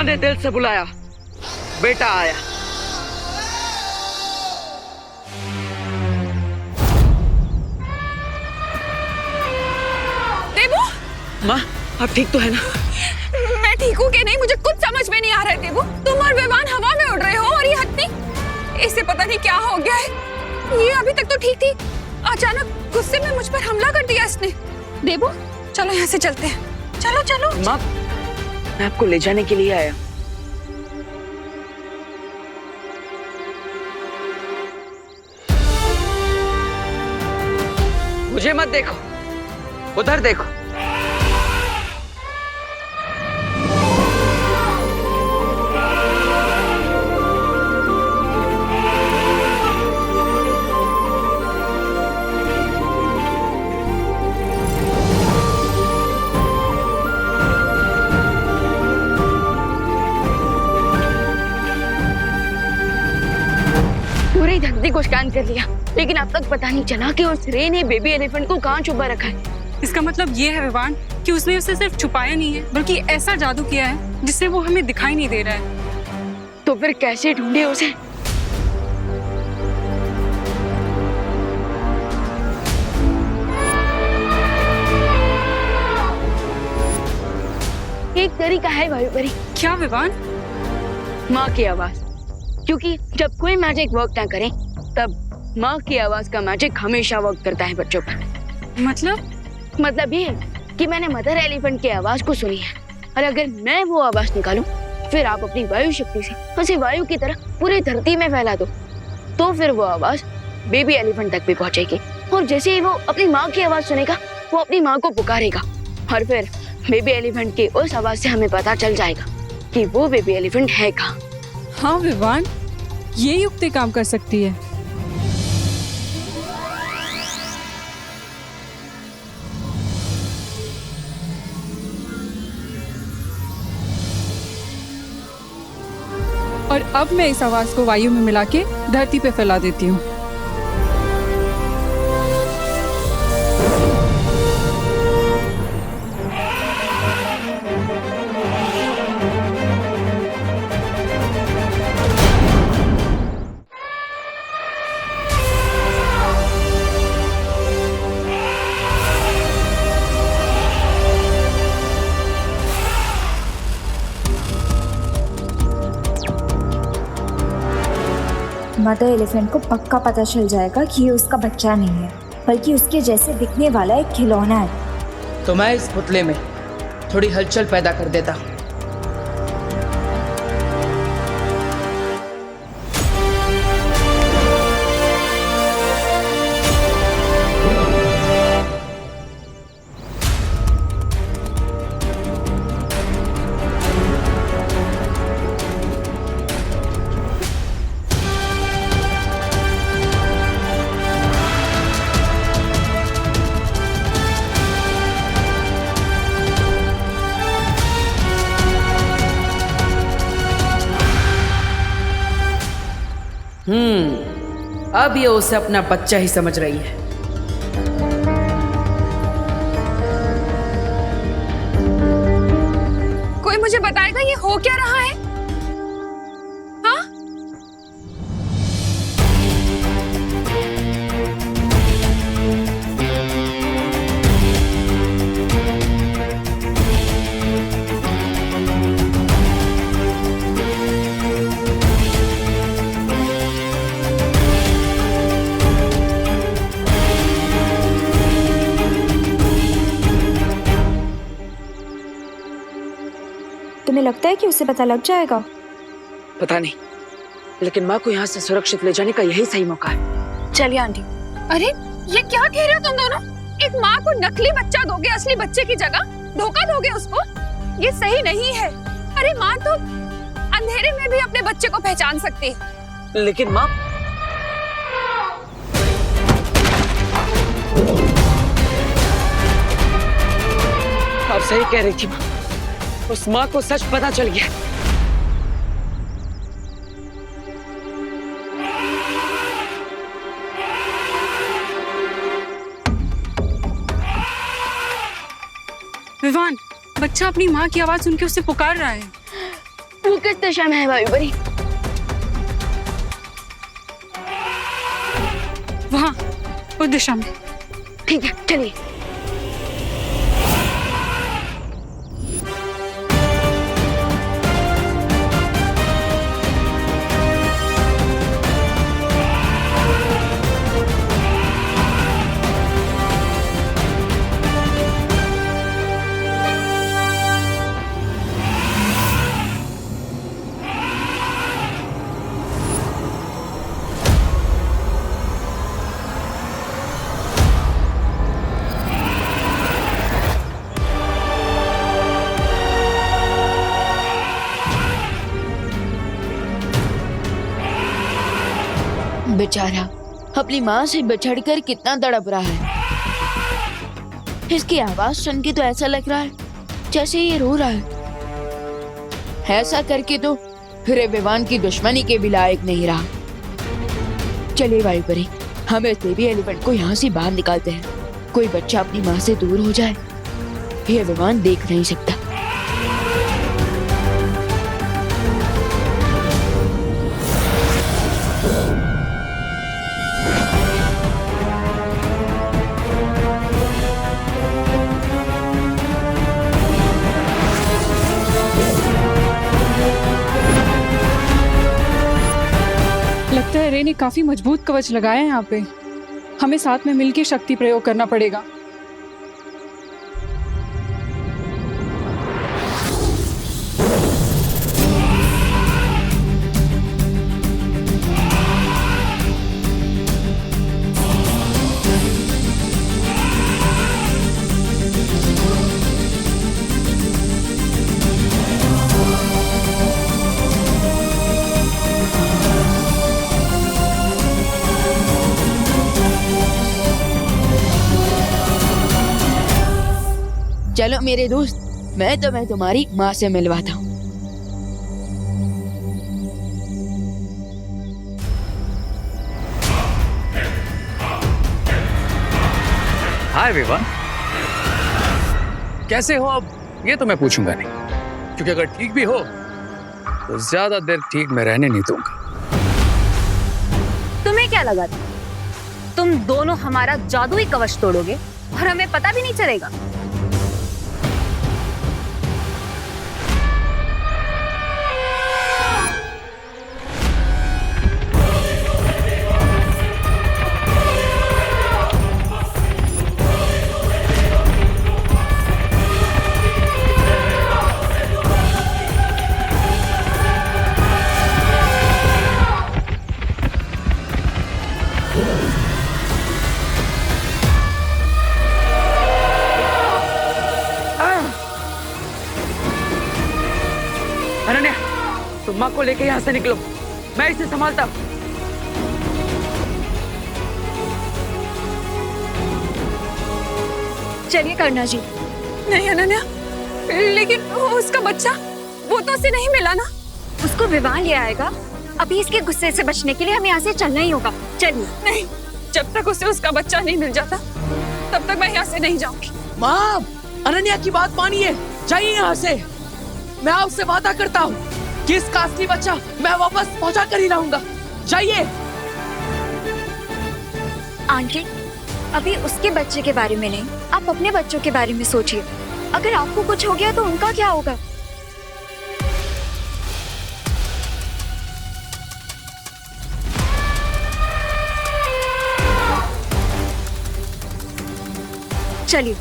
ने दिल से बुलाया, बेटा आया। देवू, माँ आप ठीक तो है ना? मैं ठीक हूँ कि नहीं मुझे कुछ समझ में नहीं आ रहा है देवू। तुम और विवान हवा में उड़ रहे हो और ये हत्ती, इसे पता नहीं क्या हो गया है। ये अभी तक तो ठीक थी, अचानक गुस्से में मुझ पर हमला कर दिया इसने। देवू चलो यहाँ से चलते हैं, चलो चलो। माँ मैं आपको ले जाने के लिए आया। मुझे मत देखो, उधर देखो। पूरी धरती को स्कैन कर लिया, लेकिन अब तक पता नहीं चला कि उस रे ने बेबी एलिफेंट को कहाँ छुपा रखा है। इसका मतलब ये है विवान कि उसने उसे सिर्फ छुपाया नहीं है, बल्कि ऐसा जादू किया है जिससे वो हमें दिखाई नहीं दे रहा है। तो फिर कैसे ढूंढे उसे? एक तरीका है वायुपरी। क्या विवान? माँ की आवाज, क्योंकि जब कोई मैजिक वर्क ना करे तब माँ की आवाज का मैजिक हमेशा वर्क करता है बच्चों पर। मतलब ये कि मैंने मदर एलिफेंट की आवाज को सुनी है, और अगर मैं वो आवाज निकालूं, फिर आप अपनी वायु शक्ति से उसे वायु की तरह पूरी धरती में फैला दो, तो फिर वो आवाज बेबी एलिफेंट तक भी पहुंचेगी। और जैसे ही वो अपनी माँ की आवाज सुनेगा, वो अपनी माँ को पुकारेगा, और फिर बेबी एलिफेंट की उस आवाज से हमें पता चल जाएगा कि वो बेबी एलिफेंट है कहाँ। हाँ विवान, ये युक्ति काम कर सकती है। और अब मैं इस आवाज को वायु में मिला के धरती पे फैला देती हूँ। मदर एलिफेंट को पक्का पता चल जाएगा कि ये उसका बच्चा नहीं है, बल्कि उसके जैसे दिखने वाला एक खिलौना है। तो मैं इस पुतले में थोड़ी हलचल पैदा कर देता हूँ। अब ये उसे अपना बच्चा ही समझ रही है। कोई मुझे बताएगा ये हो क्या रहा है? हाँ? तुम्हें लगता है कि उसे पता लग जाएगा? पता नहीं, लेकिन माँ को यहाँ से सुरक्षित ले जाने का यही सही मौका है। चलिए आंटी। अरे ये क्या कह रहे हो तुम दोनों? एक माँ को नकली बच्चा दोगे असली बच्चे की जगह? धोखा दोगे उसको? ये सही नहीं है। अरे माँ तो अंधेरे में भी अपने बच्चे को पहचान सकती है। लेकिन माँ, आप सही कह रही थी माँ, उस माँ को सच पता चल गया। विवान, बच्चा अपनी माँ की आवाज सुन के उसे पुकार रहा है। पुल किस दिशा में है भाई बड़ी? वहाँ उस दिशा में। ठीक है, चलिए। बेचारा अपनी माँ से बिछड़कर कितना तड़प रहा है। इसकी आवाज सुन के तो ऐसा लग रहा है जैसे ये रो रहा है। ऐसा करके तो रेवेवान की दुश्मनी के भी लायक नहीं रहा। चलिए भाई परी, हम इस बेबी एलिफेंट को यहाँ से बाहर निकालते हैं। कोई बच्चा अपनी माँ से दूर हो जाए, ये रेवेवान देख नहीं सकता। लगता है रे ने काफी मजबूत कवच लगाया है यहाँ पे। हमें साथ में मिलकर शक्ति प्रयोग करना पड़ेगा। चलो मेरे दोस्त, मैं तुम्हारी माँ से मिलवाता हूँ। हाय विवान, कैसे हो? अब ये तो मैं पूछूंगा नहीं, क्योंकि अगर ठीक भी हो तो ज्यादा देर ठीक में रहने नहीं दूंगा। तुम्हें क्या लगा था तुम दोनों हमारा जादुई कवच तोड़ोगे और हमें पता भी नहीं चलेगा? अनन्या, तुम माँ को लेके यहाँ से निकलो, मैं इसे संभालता हूँ। चलिए करना जी। नहीं अनन्या, लेकिन उसका बच्चा, वो तो उसे नहीं मिला ना। उसको विवाह ले आएगा। अभी इसके गुस्से से बचने के लिए हमें यहाँ से चलना ही होगा। चलिए। नहीं, जब तक उसे उसका बच्चा नहीं मिल जाता तब तक मैं यहाँ से नहीं जाऊंगी। माँ, अनन्या की बात मानिए, जाइए यहाँ से। मैं आपसे वादा करता हूँ कि इसका असली बच्चा मैं वापस पहुँचा कर ही रहूंगा। जाइए। आंटी, अभी उसके बच्चे के बारे में नहीं, आप अपने बच्चों के बारे में सोचिए। अगर आपको कुछ हो गया तो उनका क्या होगा? चलिए।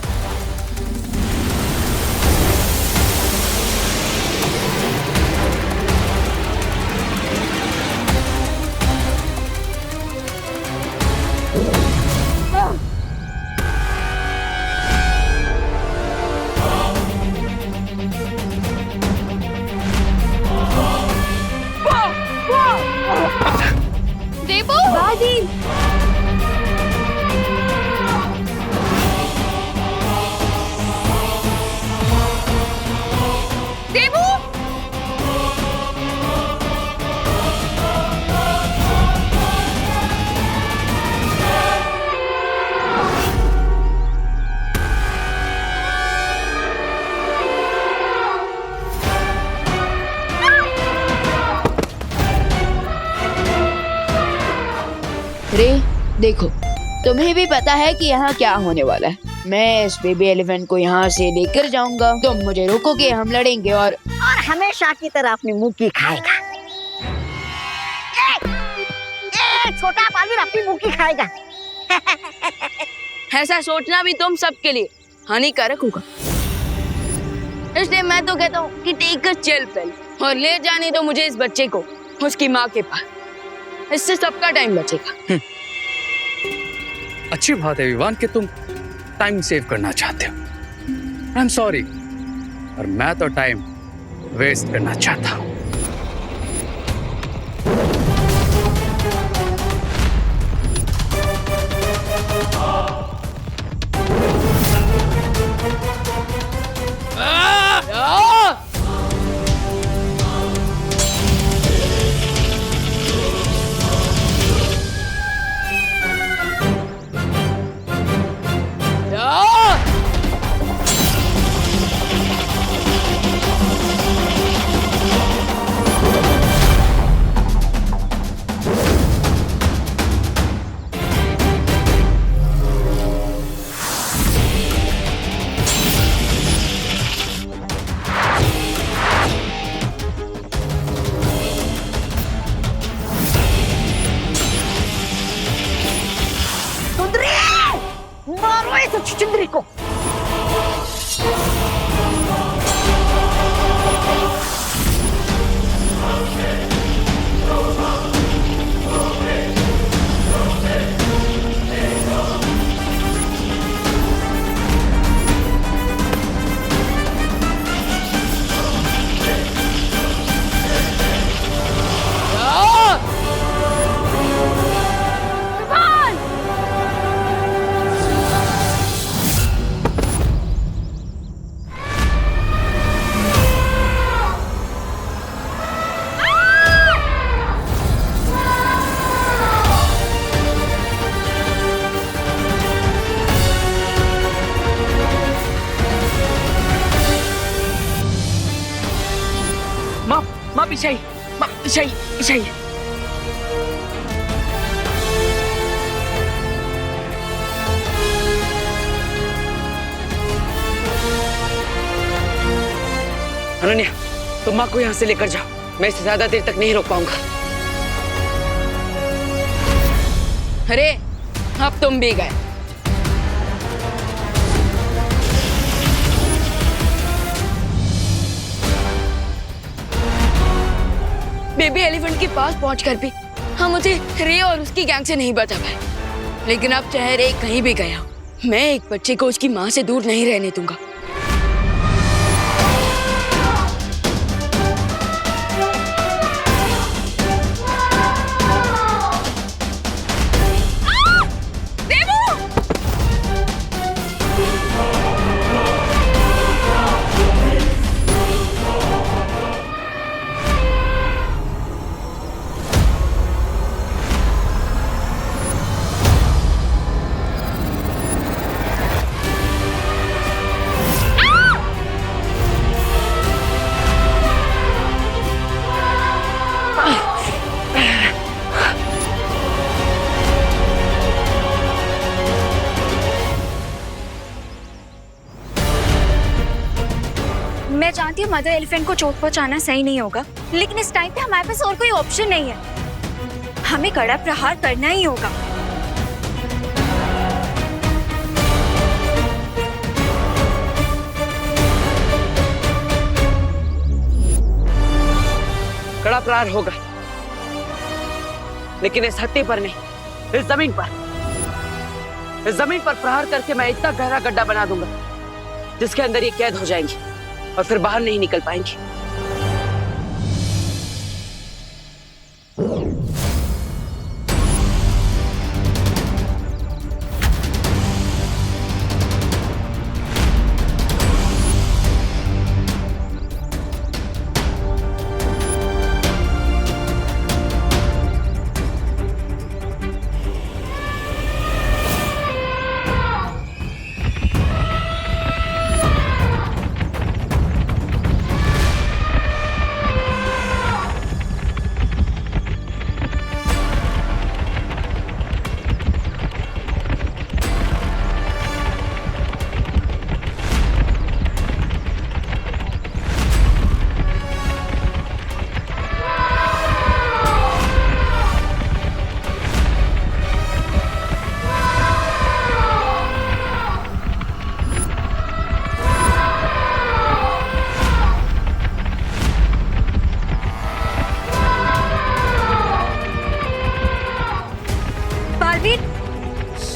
देवू, दादी। देवू, रे देखो, तुम्हें भी पता है कि यहाँ क्या होने वाला है। मैं इस बेबी एलिफेंट को यहाँ से लेकर जाऊंगा, तुम मुझे रोकोगे, हम लड़ेंगे और हमेशा की तरह अपनी मुंह की खाएगा। छोटा बालवीर अपनी मुंह की खाएगा। ऐसा सोचना भी तुम सबके लिए हानिकारक होगा। इसलिए मैं तो कहता हूँ कि टेक अ चिल पिल और ले जाने दो मुझे इस बच्चे को उसकी माँ के पास। इससे सबका टाइम बचेगा। अच्छी बात है विवान कि तुम टाइम सेव करना चाहते हो। आई एम सॉरी, और मैं तो टाइम वेस्ट करना चाहता हूँ। मारो इस छुछुंदरी को। माँ पीछे आई, माँ पीछे आई, पीछे आई। अनन्या, तुम माँ को यहाँ से लेकर जाओ, मैं इसे ज्यादा देर तक नहीं रोक पाऊंगा। अरे अब तुम भी गए। बेबी एलिफेंट के पास पहुंचकर भी हम उसे रे और उसकी गैंग से नहीं बचा पाए, लेकिन अब चाहे रे कहीं भी गया हो, मैं एक बच्चे को उसकी माँ से दूर नहीं रहने दूंगा। मैं जानती हूँ मदर एलिफेंट को चोट पहुंचाना सही नहीं होगा, लेकिन इस टाइम पे हमारे पास और कोई ऑप्शन नहीं है। हमें कड़ा प्रहार करना ही होगा। कड़ा प्रहार होगा, लेकिन इस हत्ती पर नहीं, इस जमीन पर। इस जमीन पर प्रहार करके मैं इतना गहरा गड्ढा बना दूंगा जिसके अंदर ये कैद हो जाएंगी और फिर बाहर नहीं निकल पाएंगी।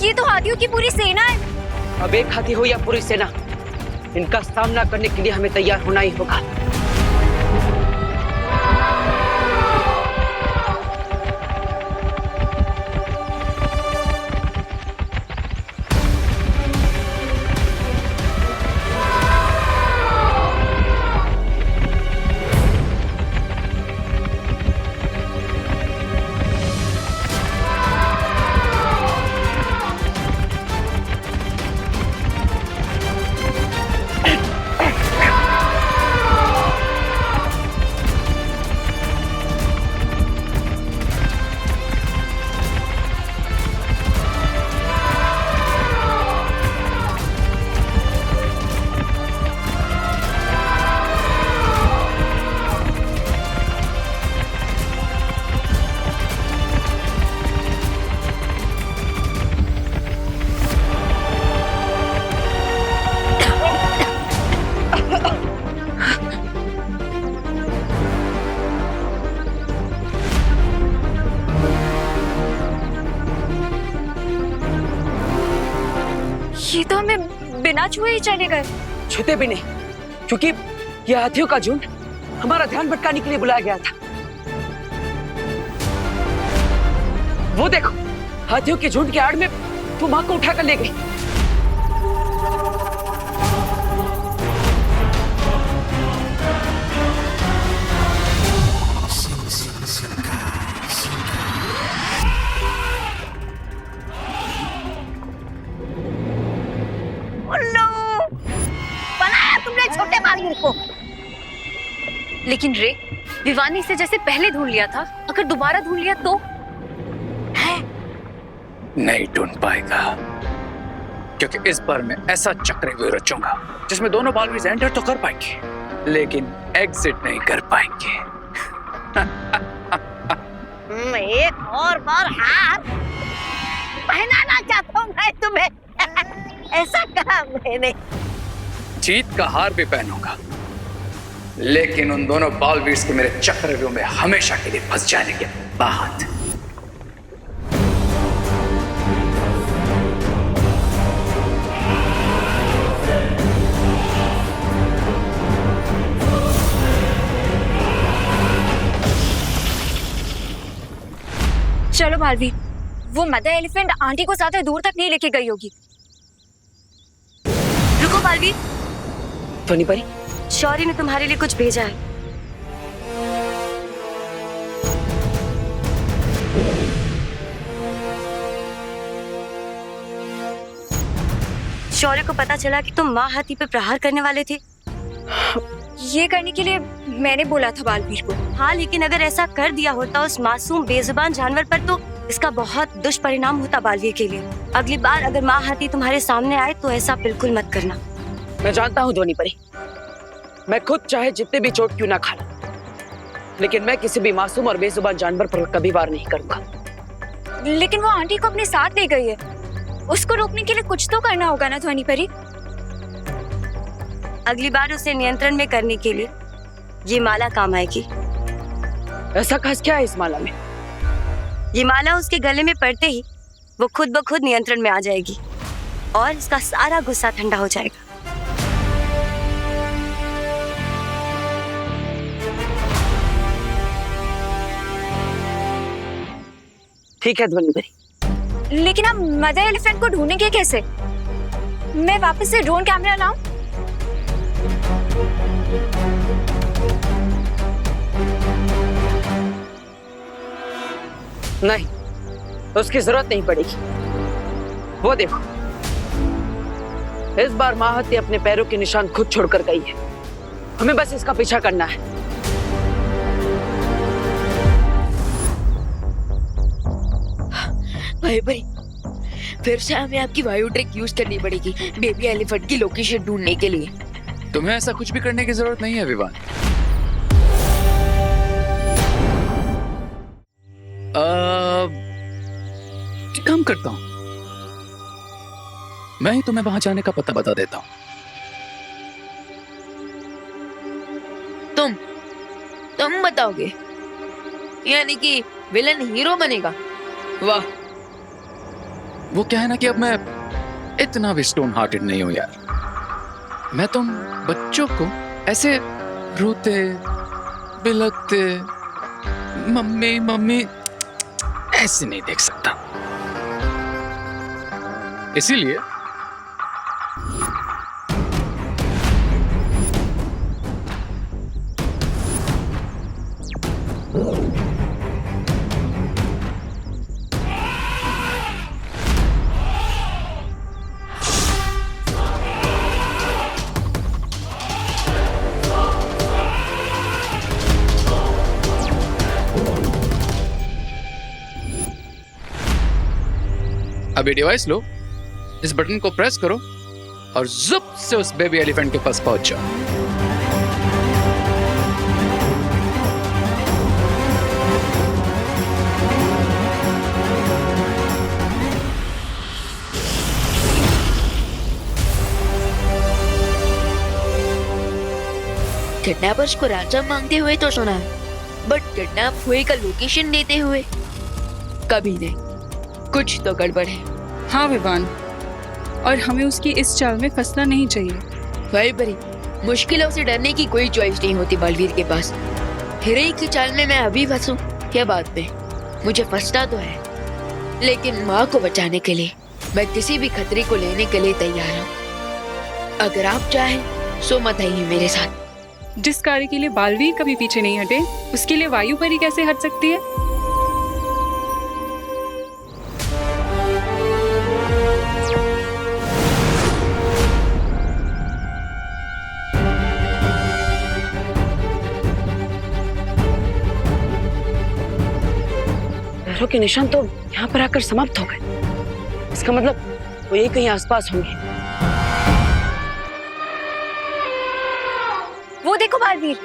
ये तो हाथियों की पूरी सेना है। अब एक हाथी हो या पूरी सेना, इनका सामना करने के लिए हमें तैयार होना ही होगा। ये तो हमें बिना छुए ही चले गए। छूते भी नहीं, क्योंकि ये हाथियों का झुंड हमारा ध्यान भटकाने के लिए बुलाया गया था। वो देखो, हाथियों के झुंड के आड़ में वो माँ को उठाकर ले गई। बनाया तुमने छोटे बालवीर को। लेकिन रे, विवान ने इसे जैसे पहले ढूंढ लिया था, अगर दोबारा ढूंढ लिया तो? नहीं ढूंढ पाएगा, क्योंकि इस बार मैं ऐसा चक्रव्यूह रचूंगा जिसमें दोनों बालवीर एंटर तो कर पाएंगे लेकिन एग्जिट नहीं कर पाएंगे। एक और बार हार पहनाना चाहता हूँ मैं तुम्हें। ऐसा कहा मैंने। जीत का हार भी पहनूंगा, लेकिन उन दोनों बालवीर के मेरे चक्रव्यूह में हमेशा के लिए फंस जाने के बाद। चलो बालवीर, वो मदर एलिफेंट आंटी को ज्यादा दूर तक नहीं लेके गई होगी। रुको बालवीर, ध्वनि परी, शौर्य ने तुम्हारे लिए कुछ भेजा है। शौर्य को पता चला कि तुम माँ हाथी पे प्रहार करने वाले थे। ये करने के लिए मैंने बोला था बालवीर को। हाँ, लेकिन अगर ऐसा कर दिया होता उस मासूम बेजुबान जानवर पर तो इसका बहुत दुष्परिणाम होता बालवीर के लिए। अगली बार अगर माँ हाथी तुम्हारे सामने आए तो ऐसा बिल्कुल मत करना। मैं जानता हूँ ध्वनि परी, मैं खुद चाहे जितने भी चोट क्यों ना खा लूं, लेकिन मैं किसी भी मासूम और बेजुबान जानवर पर कभी वार नहीं करूंगा। लेकिन वो आंटी को अपने साथ ले गई है, उसको रोकने के लिए कुछ तो करना होगा ना ध्वनि परी। अगली बार उसे नियंत्रण में करने के लिए ये माला काम आएगी। ऐसा खास क्या है इस माला में? ये माला उसके गले में पड़ते ही वो खुद ब खुद नियंत्रण में आ जाएगी और इसका सारा गुस्सा ठंडा हो जाएगा। ठीक है ध्वनि परी। लेकिन आप मदर एलिफेंट को ढूंढेंगे कैसे? मैं वापस से ड्रोन कैमरा लाऊं? नहीं, उसकी जरूरत नहीं पड़ेगी। वो देखो, इस बार माँ हाथी अपने पैरों के निशान खुद छोड़कर गई है। हमें बस इसका पीछा करना है। भाई भाई, फिर से हमें आपकी वायु ट्रिक यूज करनी पड़ेगी बेबी एलिफेंट की लोकेशन ढूंढने के लिए। तुम्हें ऐसा कुछ भी करने की जरूरत नहीं है विवान। काम करता हूं, मैं ही तुम्हें वहां जाने का पता बता देता हूं। तुम बताओगे? यानी कि विलन हीरो बनेगा? वाह, वो क्या है ना कि अब मैं इतना भी स्टोन हार्टेड नहीं हूं यार। मैं तुम बच्चों को ऐसे रोते बिलखते मम्मी मम्मी ऐसे नहीं देख सकता। इसीलिए अब ये डिवाइस लो, इस बटन को प्रेस करो और जुप से उस बेबी एलिफेंट के पास पहुंच जाओ। किडनैपर्स को रैंसम मांगते हुए तो सुना है, बट किडनैप हुए का लोकेशन देते हुए कभी नहीं। कुछ तो गड़बड़ है। हाँ विवान, और हमें उसकी इस चाल में फंसना नहीं चाहिए। भाई बड़ी मुश्किलों से डरने की कोई चॉइस नहीं होती बलवीर के पास। हीरे की चाल में मैं अभी फंसूं या बाद में, मुझे फंसना तो है, लेकिन माँ को बचाने के लिए मैं किसी भी खतरे को लेने के लिए तैयार हूँ। अगर आप चाहें सो मत आइए मेरे साथ। जिस कार्य के लिए बालवीर कभी पीछे नहीं हटे, उसके लिए वायु परी कैसे हट सकती है? पैरों के निशान तो यहाँ पर आकर समाप्त हो गए। इसका मतलब वो ये कहीं आसपास होंगे। वो देखो बालवीर।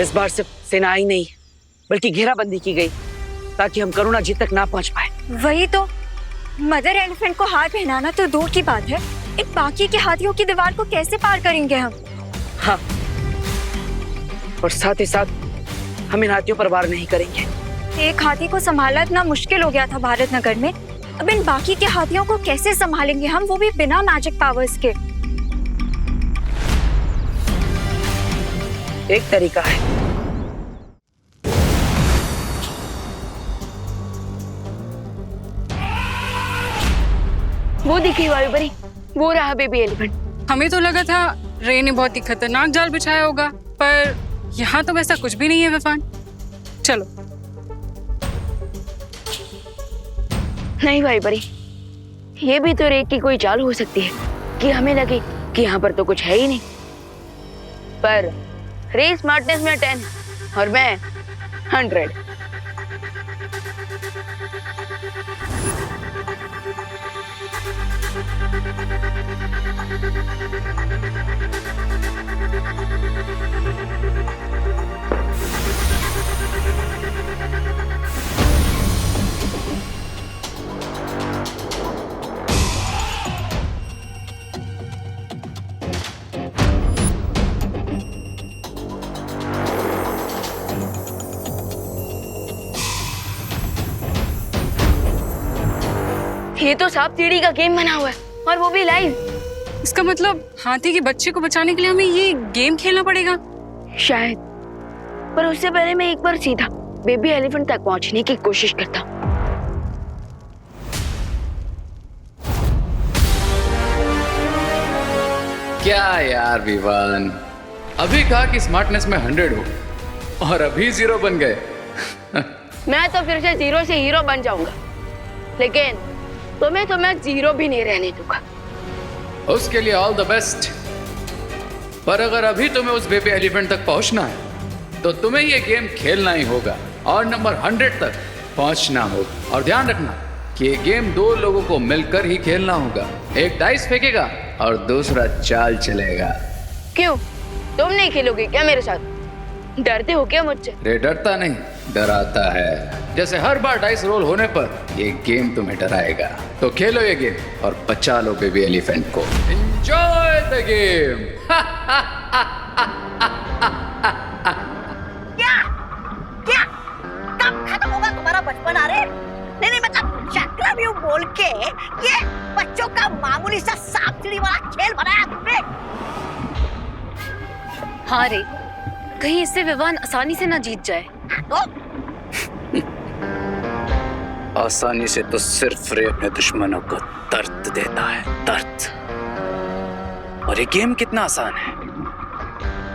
इस बार सिर्फ सेनाई नहीं बल्कि घेराबंदी की गई ताकि हम करुणा जी तक ना पहुंच पाए। वही तो, मदर एलिफेंट को हार पहनाना तो दूर की बात है, इन बाकी के हाथियों की दीवार को कैसे पार करेंगे हम? हाँ, और साथ ही साथ हम इन हाथियों पर वार नहीं करेंगे। एक हाथी को संभालना इतना मुश्किल हो गया था भारत नगर में, अब इन बाकी के हाथियों को कैसे संभालेंगे हम, वो भी बिना मैजिक पावर्स के? एक तरीका है। वो दिखी वायुपरी, वो रहा बेबी एलिफेंट। हमें तो लगा था रे ने बहुत ही खतरनाक जाल बिछाया होगा, पर यहाँ तो वैसा कुछ भी नहीं है विवान। चलो। नहीं वायुपरी, ये भी तो रे की कोई चाल हो सकती है कि हमें लगे कि यहाँ पर तो कुछ है ही नहीं, पर रे स्मार्टनेस में 10 और मैं 100। ये तो सांप सीढ़ी का गेम बना हुआ है और वो भी लाइव। इसका मतलब हाथी के बच्चे को बचाने के लिए हमें ये गेम खेलना पड़ेगा शायद, पर उससे पहले मैं एक बार सीधा बेबी एलिफेंट तक पहुंचने की कोशिश करता हूँ। क्या यार विवान, अभी कहा कि स्मार्टनेस में 100 हो और अभी 0 बन गए। मैं तो फिर से 0 से हीरो बन जाऊंगा, लेकिन तुम्हें तो मैं 0 भी नहीं रहने दूंगा। उसके लिए ऑल द बेस्ट। पर अगर अभी तुम्हें उस बेबी एलिफेंट तक पहुंचना है तो तुम्हें ये गेम खेलना ही होगा और नंबर 100 तक पहुंचना होगा। और ध्यान रखना, कि ये गेम दो लोगों को मिलकर ही खेलना होगा। एक डाइस फेंकेगा और दूसरा चाल चलेगा। क्यों, तुम नहीं खेलोगे क्या मेरे साथ? डरते हो क्या मुझसे? रे डरता नहीं, डराता है। जैसे हर बार डाइस रोल होने पर ये गेम तुम्हें डराएगा। तो खेलो ये गेम और बचा लो बेबी एलिफेंट को। Enjoy the game. क्या कब खत्म होगा तुम्हारा बचपन? अरे नहीं मतलब चक्रव्यूह बोल के ये बच्चों का मामूली सा सांप सीढ़ी वाला खेल बनाया तुमने। हाँ रे, कहीं इससे विवान आसानी से ना जीत जाए। तो आसानी से तो सिर्फ रे अपने दुश्मनों को दर्द देता है, दर्द। और ये गेम कितना आसान है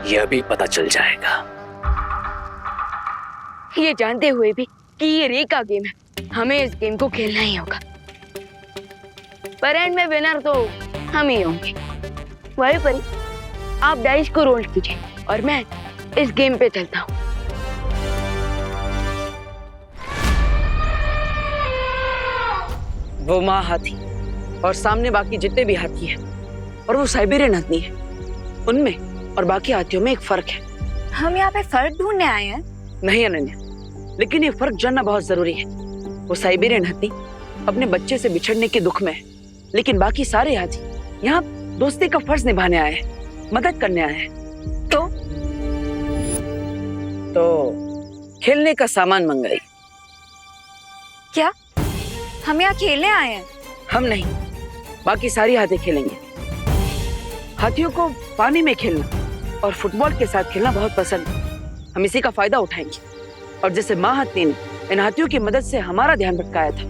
ये अभी पता चल जाएगा। ये जानते हुए भी कि ये रे का गेम है, हमें इस गेम को खेलना ही होगा। पर एंड में विनर तो हम ही होंगे। वही परी, आप डाइस को रोल कीजिए और मैं इस गेम पे चलता हूँ। वो माँ हाथी और सामने बाकी जितने भी हाथी हैं, और वो साइबेरियन हाथी है, उनमें और बाकी हाथियों में एक फर्क है। हम यहाँ पे फर्क ढूंढने आए हैं। नहीं अनन्या, लेकिन ये फर्क जानना बहुत जरूरी है। वो साइबेरियन हाथी अपने बच्चे से बिछड़ने के दुख में है, लेकिन बाकी सारे हाथी यहाँ दोस्ती का फर्ज निभाने आए हैं, मदद करने आए हैं। तो खेलने का सामान मंगाई। क्या हम यहाँ खेलने आए हैं? हम नहीं, बाकी सारी हाथी खेलेंगे। हाथियों को पानी में खेलना और फुटबॉल के साथ खेलना बहुत पसंद है। हम इसी का फायदा उठाएंगे। और जैसे माँ हाथी ने इन हाथियों की मदद से हमारा ध्यान भटकाया था,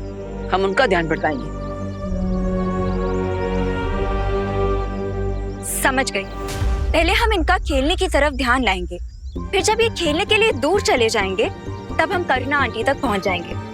हम उनका ध्यान भटकाएंगे। समझ गई। पहले हम इनका खेलने की तरफ ध्यान लाएंगे, फिर जब ये खेलने के लिए दूर चले जाएंगे तब हम करीना आंटी तक पहुंच जाएंगे।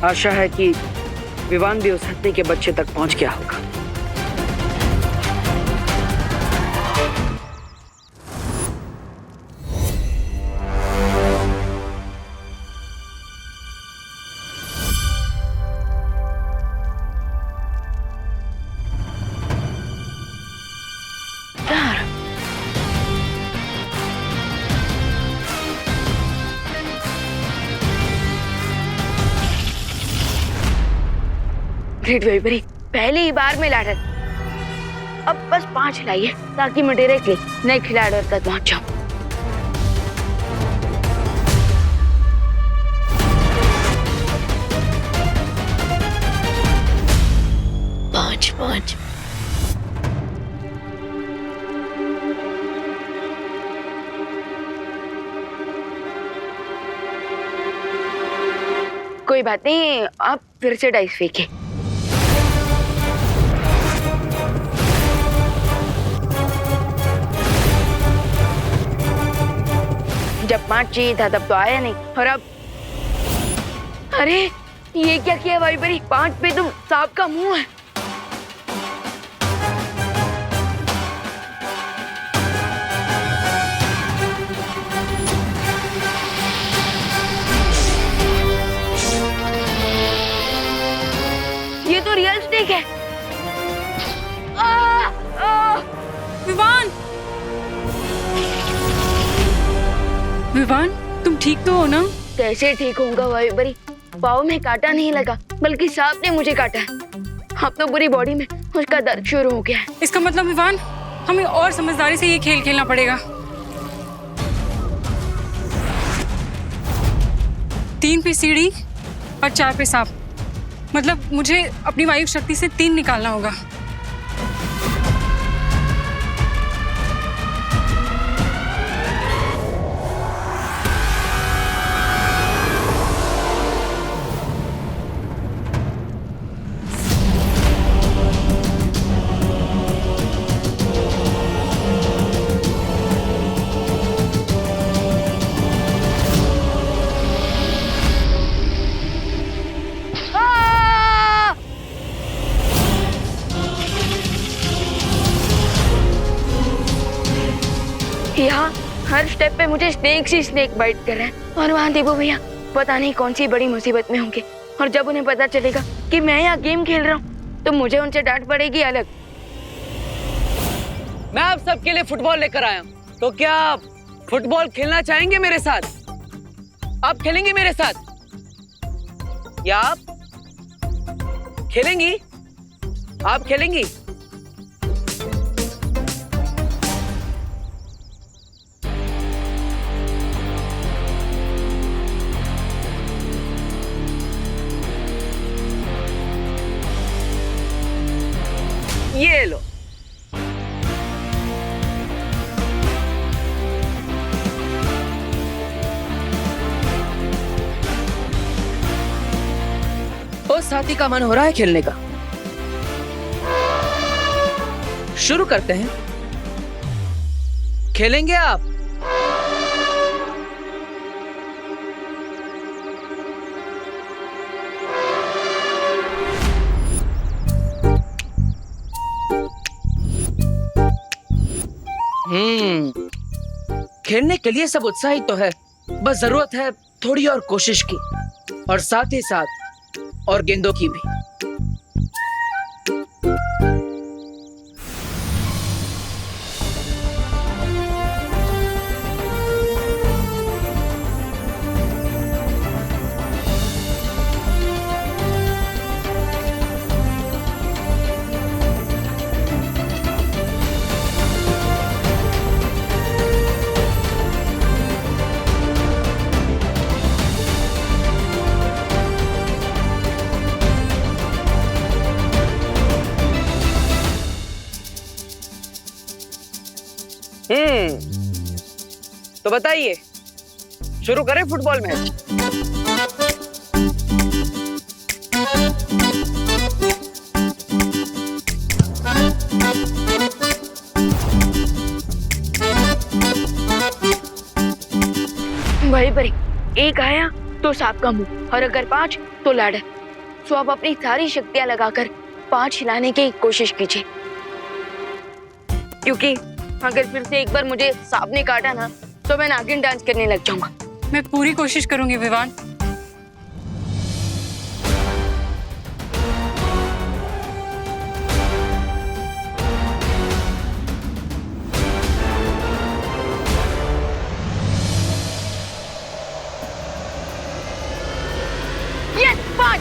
आशा है कि विवान भी उस हत्ती के बच्चे तक पहुंच गया होगा। ग्रेट वेबरी, पहली ही बार में लाडर। अब बस 5 लाइए ताकि मैं डायरेक्टली नए खिलाड़ी तक पहुंच जाऊं। पांच। कोई बात नहीं, आप फिर से डाइस फेंके। जब 5 चाहिए था तब तो आया नहीं, और अब अरे ये क्या किया भाई बरी? 5 पे तो सांप का मुंह है। ये तो रियल स्नेक है। विवान, तुम ठीक तो हो ना? कैसे ठीक होऊंगा भाई बरी? पाँव में कांटा नहीं लगा, बल्कि सांप ने मुझे काटा है। अब तो पूरी बॉडी में उसका दर्द शुरू हो गया है। इसका मतलब विवान, हमें और समझदारी से ये खेल खेलना पड़ेगा। 3 पे सीढ़ी और 4 पे सांप। मतलब मुझे अपनी वायु शक्ति से 3 निकालना होगा। यहाँ हर स्टेप पे मुझे स्नेक ही स्नेक बाइट कर रहा है, और वहाँ देबू भैया पता नहीं कौन सी बड़ी मुसीबत में होंगे, और जब उन्हें पता चलेगा कि मैं यहाँ गेम खेल रहा हूँ तो मुझे उनसे डांट पड़ेगी अलग। मैं आप सबके लिए फुटबॉल लेकर आया हूँ, तो क्या आप फुटबॉल खेलना चाहेंगे मेरे साथ? आप खेलेंगी मेरे साथ या आप खेलेंगी? आप खेलेंगी? ये लो। ओ साथी का मन हो रहा है खेलने का, शुरू करते हैं। खेलेंगे आप? खेलने के लिए सब उत्साहित तो है, बस जरूरत है थोड़ी और कोशिश की, और साथ ही साथ और गेंदों की भी। तो बताइए, शुरू करें फुटबॉल मैच? वही पर एक आया तो सांप का मुंह, और अगर 5 तो लाडा। सो आप अपनी सारी शक्तियां लगाकर 5 हिलाने की कोशिश कीजिए, क्योंकि अगर फिर से एक बार मुझे सांप ने काटा ना तो मैं नागिन डांस करने लग जाऊंगा। मैं पूरी कोशिश करूंगी विवान। यस, 5।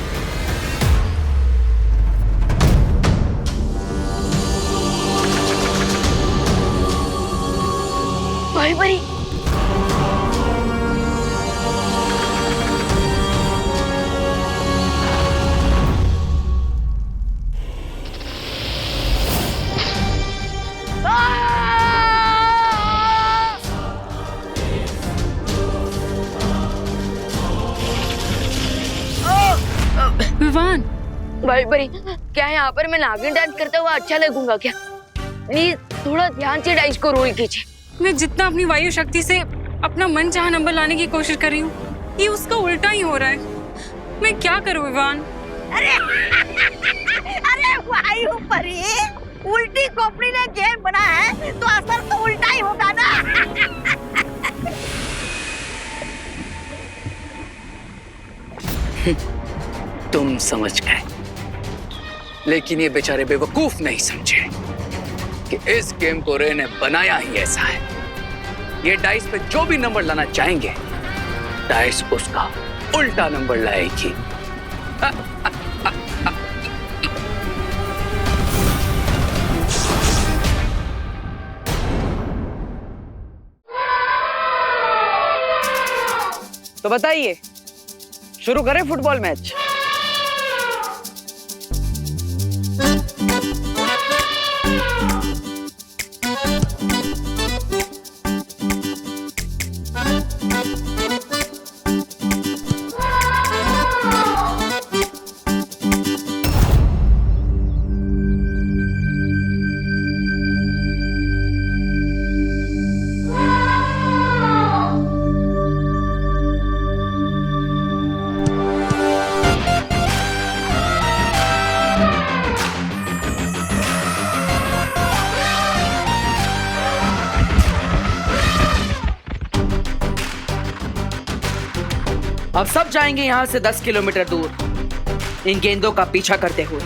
भाई बड़ी विवान, भाई बड़ी, क्या यहाँ पर मैं नागिन डांस करता हुआ अच्छा लगूंगा क्या? प्लीज थोड़ा ध्यान से डाइस को रोल कीजिए। मैं जितना अपनी वायु शक्ति से अपना मन चाहा नंबर लाने की कोशिश कर रही हूँ, ये उसका उल्टा ही हो रहा है। मैं क्या करूँ विवान? अरे वायु परी, उल्टी खोपड़ी ने गेम बना है तो असर तो उल्टा ही होगा ना। तुम समझ गए, लेकिन ये बेचारे बेवकूफ नहीं समझे कि इस गेम को रे ने बनाया ही ऐसा है। ये डाइस पे जो भी नंबर लाना चाहेंगे, डाइस उसका उल्टा नंबर लाएगी। तो बताइए, शुरू करें फुटबॉल मैच? अब सब जाएंगे यहाँ से 10 किलोमीटर दूर इन गेंदों का पीछा करते हुए।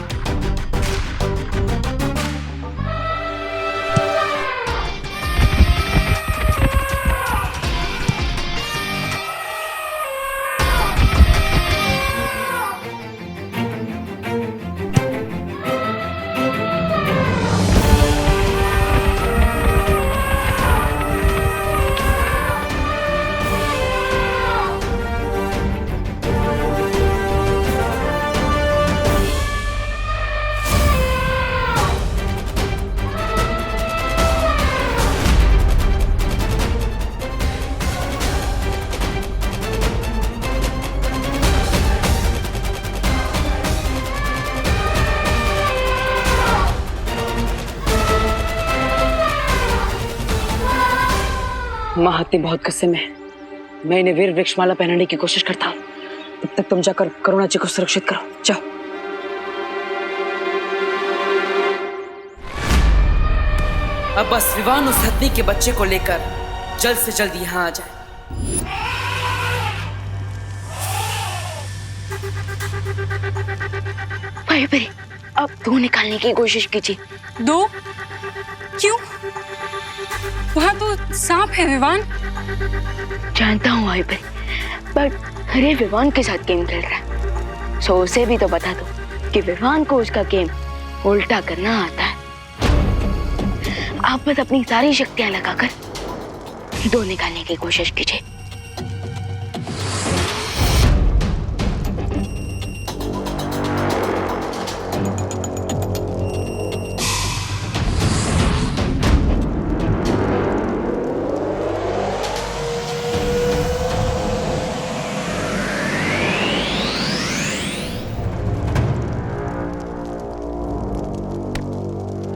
माँ हत्ती बहुत गुस्से में है। मैं इन्हें वीर वृक्षमाला पहनाने की कोशिश करता हूँ। तब तक तुम जाकर करुणा जी को सुरक्षित करो, जाओ। अब बस विवान उस हत्ती के बच्चे को लेकर जल्द से जल्द यहाँ आ जाए। भाई भाई, अब दो निकालने की कोशिश कीजिए। दो? क्यों? वहाँ तो सांप है विवान। जानता हूँ भाई भाई, बट अरे विवान के साथ गेम खेल रहा है, सो उसे भी तो बता दो कि विवान को उसका गेम उल्टा करना आता है। आप बस अपनी सारी शक्तियां लगाकर दो निकालने की कोशिश कीजिए।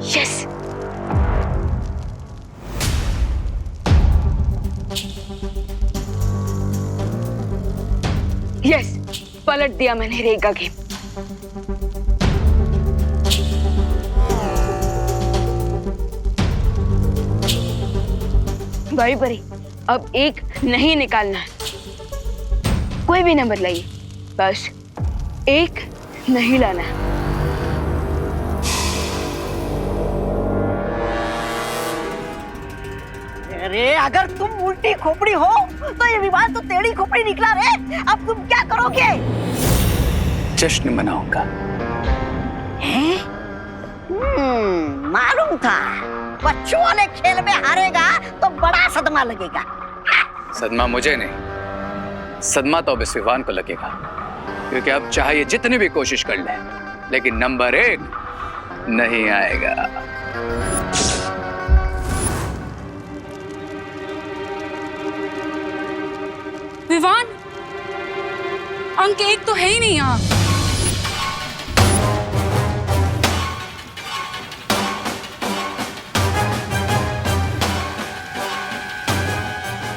यस, यस, पलट दिया मैंने रे का गेम। भाई बरी, अब एक नहीं निकालना है। कोई भी नंबर लाइए, बस एक नहीं लाना है। अरे अगर तुम उल्टी खोपड़ी हो तो ये विवाद तो टेढ़ी खोपड़ी निकला रे। अब तुम क्या करोगे? जश्न मनाऊंगा। हैं? मालूम था बच्चों वाले खेल में हारेगा तो बड़ा सदमा लगेगा। सदमा मुझे नहीं, सदमा तो अब इस विवान को लगेगा, क्योंकि अब चाहे ये जितनी भी कोशिश कर ले, लेकिन नंबर 1 नहीं आएगा। विवान, अंक 1 तो है ही नहीं यहाँ।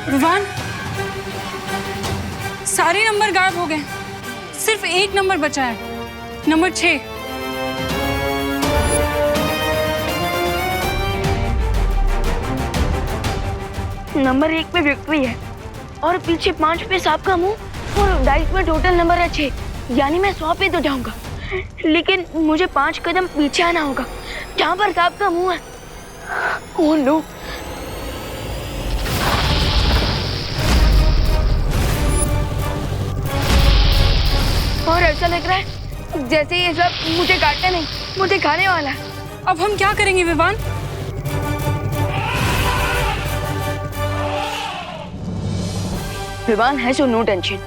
विवान, सारे नंबर गायब हो गए, सिर्फ एक नंबर बचा है, नंबर 6। नंबर 1 पे विक्ट्री है और पीछे 5 पे सांप का मुंह और डाइस में टोटल नंबर है 6, यानी मैं 100 पे तो जाऊंगा, लेकिन मुझे 5 कदम पीछे आना होगा जहाँ पर सांप का मुंह है। ओह नो, और ऐसा लग रहा है जैसे ये सब मुझे काटने नहीं, मुझे खाने वाला है। अब हम क्या करेंगे विवान? विवान है सो नो टेंशन।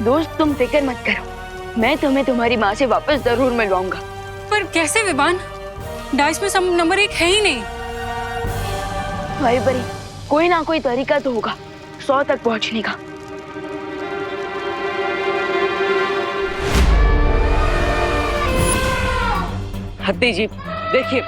दोस्त तुम फिक्र मत करो, मैं तुम्हें तुम्हारी माँ से वापस जरूर मिलवाऊंगा। पर कैसे विवान? डाइस में सब नंबर 1 है ही नहीं। भाई बरी, कोई ना कोई तरीका तो होगा 100 तक पहुंचने का। हत्ती जी देखिए,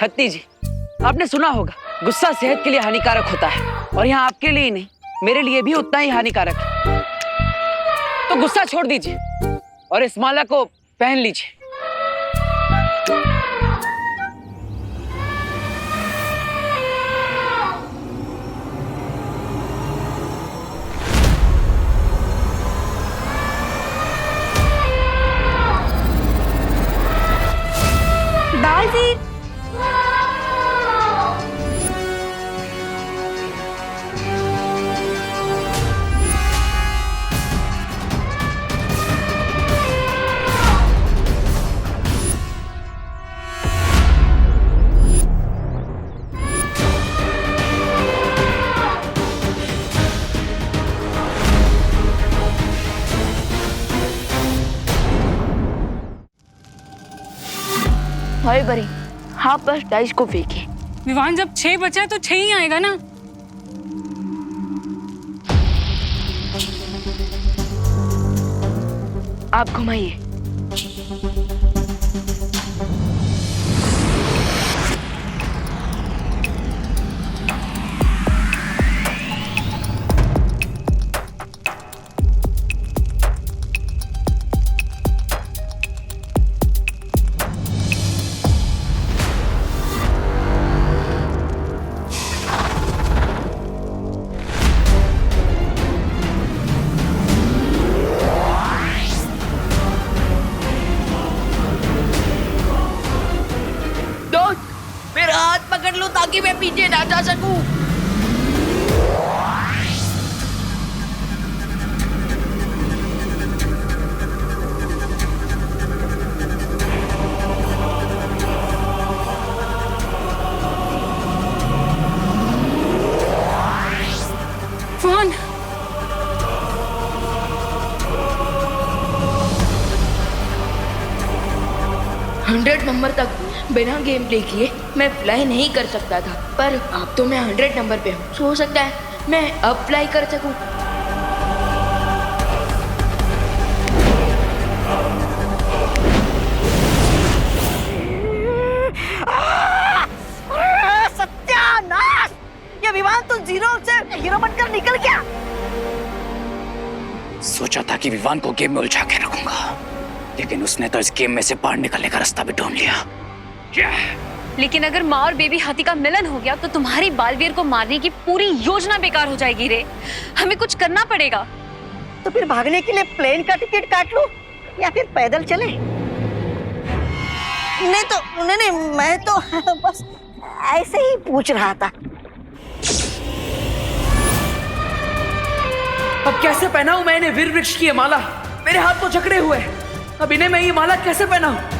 हत्ती जी, आपने सुना होगा गुस्सा सेहत के लिए हानिकारक होता है, और यहाँ आपके लिए ही नहीं, मेरे लिए भी उतना ही हानिकारक है। तो गुस्सा छोड़ दीजिए और इस माला को पहन लीजिए। बालवीर, भाई बरी, आप बस डाइस को फेंके। विवान, जब 6 बचा है तो 6 ही आएगा ना। आप घुमाइए। मेरा हाथ पकड़ लो ताकि मैं पीछे ना जा सकूं। विवान, 100 नंबर तक बिना गेम प्ले किए मैं फ्लाई नहीं कर सकता था, पर अब तो मैं 100 नंबर पे हूँ। हो सकता है मैं अब फ्लाई कर सकूं। सत्यानाश! ये विमान तो जीरो से हीरो बनकर निकल गया। सोचा था कि विवान को गेम में उलझा के रखूंगा, लेकिन उसने तो इस गेम में से बाहर निकलने का रास्ता भी ढूंढ लिया। लेकिन अगर माँ और बेबी हाथी का मिलन हो गया तो तुम्हारी बालवीर को मारने की पूरी योजना बेकार हो जाएगी रे। हमें कुछ करना पड़ेगा। तो फिर भागने के लिए प्लेन का टिकट काट लो या फिर पैदल चले। नहीं, मैं तो बस ऐसे ही पूछ रहा था। अब कैसे पहनाऊं मैं इन्हें वीर वृक्ष की ये माला? मेरे हाथ तो जकड़े हुए हैं। अब इन्हें मैं ये माला कैसे पहनाऊं?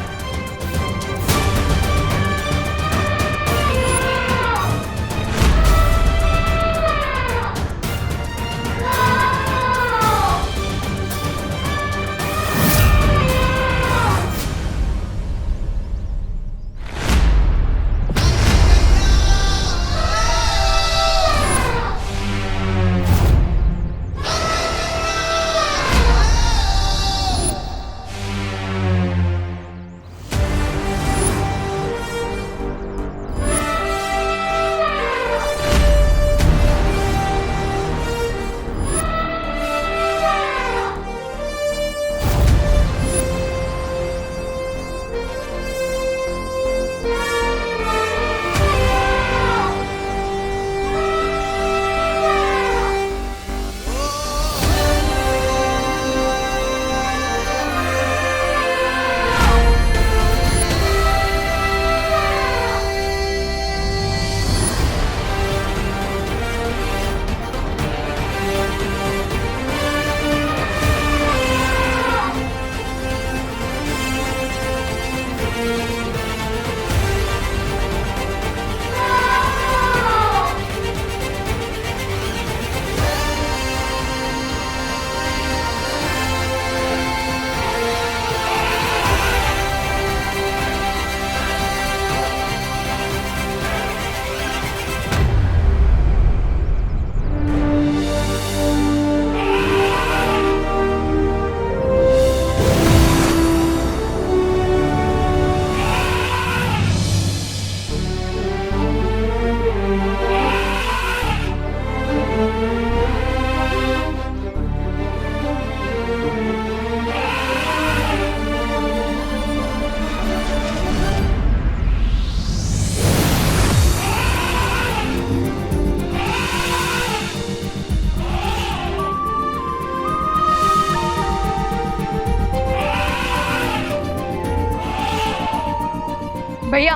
भैया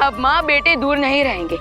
अब माँ बेटे दूर नहीं रहेंगे।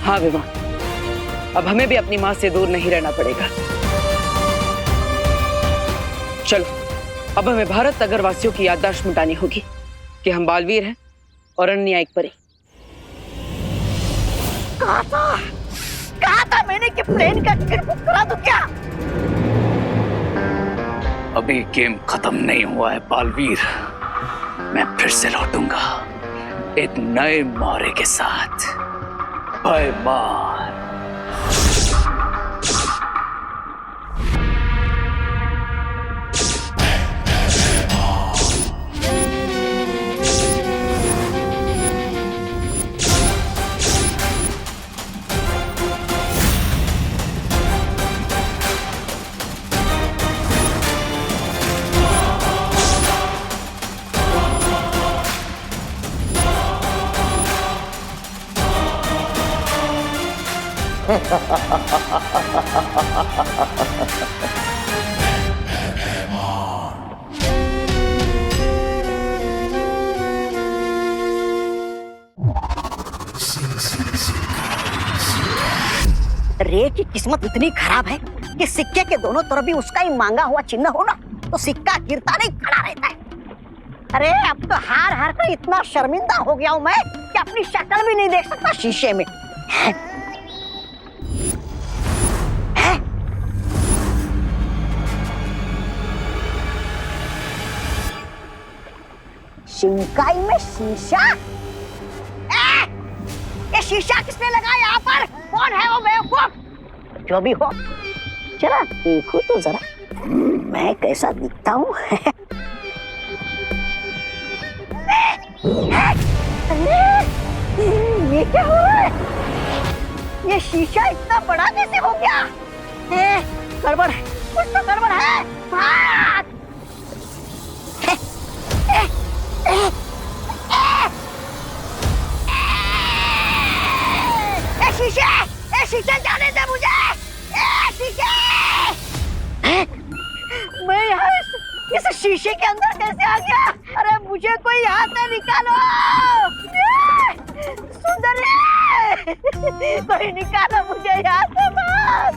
हाँ विवाह, अब हमें भी अपनी माँ से दूर नहीं रहना पड़ेगा। चलो अब हमें भारत नगर वासियों की याददाश्त मिटानी होगी कि हम बालवीर हैं और अन्य एक परी। कहा था मैंने कि प्लेन का टिकट बुक करा दूं क्या? अभी गेम खत्म नहीं हुआ है बालवीर। मैं फिर से लौटूंगा एक नए मारे के साथ। Bye bye. रे की किस्मत इतनी खराब है कि सिक्के के दोनों तरफ भी उसका ही मांगा हुआ चिन्ह हो ना तो सिक्का गिरता नहीं खड़ा रहता है। अरे अब तो हार हार कर इतना शर्मिंदा हो गया हूँ मैं कि अपनी शक्ल भी नहीं देख सकता शीशे में। शिंकाई में शीशा? ये शीशा किसने लगाया यहाँ पर? कौन है वो बेवकूफ? जो भी हो चला देखो तो जरा मैं कैसा दिखता हूँ। ये क्या हो रहा है? ये शीशा इतना बड़ा कैसे हो गया? गड़बड़ है, कुछ तो गड़बड़ है। शीशे जाने दे मुझे। शीशे मैं यहाँ इस शीशे के अंदर कैसे आ गया? अरे मुझे कोई यहाँ से निकालो। सुंदरी कोई निकालो मुझे यहाँ से बाहर।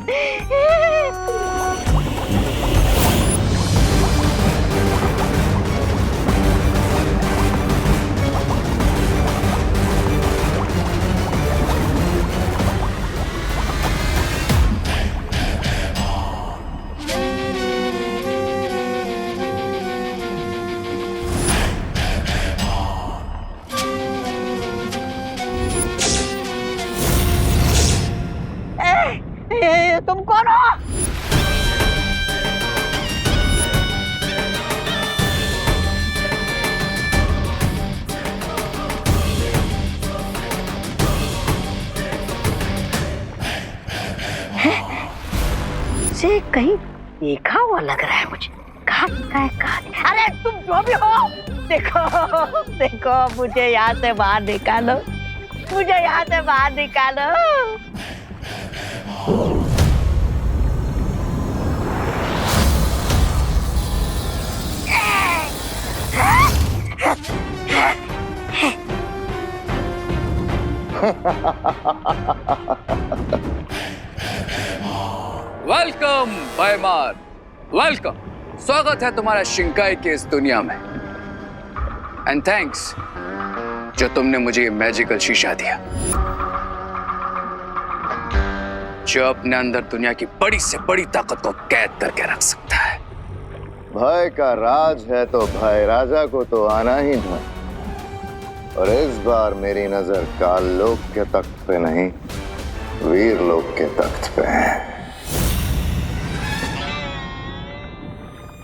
तुम कौन हो? से कहीं देखा हुआ लग रहा है मुझे। कहाँ? अरे तुम जो भी हो देखो देखो मुझे यहाँ से बाहर निकालो। मुझे यहाँ से बाहर निकालो। वेलकम बायमार, वेलकम। स्वागत है तुम्हारा शिंकाई की इस दुनिया में। एंड थैंक्स जो तुमने मुझे ये मैजिकल शीशा दिया जो अपने अंदर दुनिया की बड़ी से बड़ी ताकत को कैद करके रख सकता है। भय का राज है तो भय राजा को तो आना ही था। और इस बार मेरी नजर काल लोक के तख्त पे नहीं वीर लोक के तख्त पे है।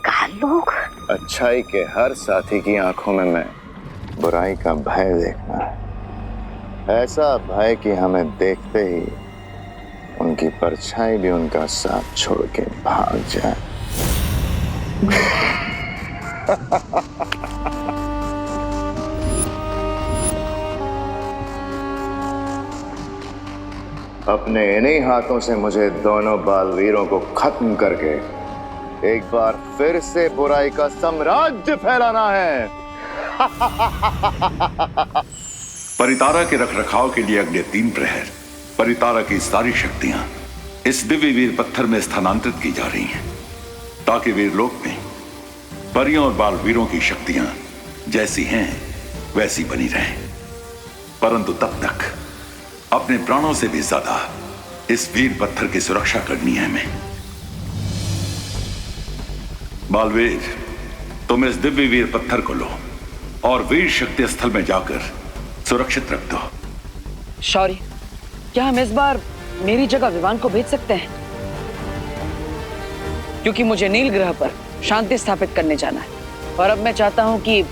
काल लोक? अच्छाई के हर साथी की आंखों में मैं बुराई का भय देखना है। ऐसा भय कि हमें देखते ही उनकी परछाई भी उनका साथ छोड़ के भाग जाए। अपने इन्हीं हाथों से मुझे दोनों बालवीरों को खत्म करके एक बार फिर से बुराई का साम्राज्य फैलाना है। परितारा के रखरखाव के लिए अगले 3 प्रहर परितारा की सारी शक्तियां इस दिव्य वीर पत्थर में स्थानांतरित की जा रही हैं, ताकि वीरलोक में परियों और बालवीरों की शक्तियां जैसी हैं वैसी बनी रहें। परंतु तब तक अपने प्राणों से भी ज्यादा इस वीर पत्थर की सुरक्षा करनी है हमें। बालवीर, तुम इस दिव्य वीर पत्थर को लो और वीर शक्ति स्थल में जाकर सुरक्षित रख दो। शौर्य, क्या हम इस बार मेरी जगह विवान को भेज सकते हैं? क्योंकि मुझे नील ग्रह पर शांति स्थापित करने जाना है और अब मैं चाहता हूं कि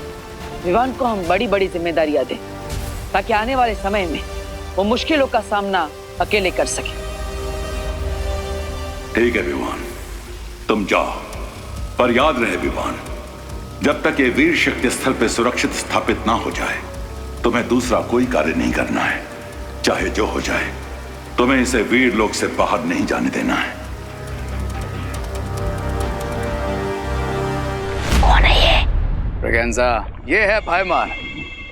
विवान को हम बड़ी बड़ी जिम्मेदारियां दें, ताकि आने वाले समय में वो मुश्किलों का सामना अकेले कर सके। ठीक है विवान, तुम जाओ, पर याद रहे विवान, जब तक ये वीर शक्ति स्थल पे सुरक्षित स्थापित ना हो जाए तुम्हें दूसरा कोई कार्य नहीं करना है। चाहे जो हो जाए, तुम्हें इसे वीर लोक से बाहर नहीं जाने देना है। कौन है ये? ब्रिगेंजा, ये है भाईमान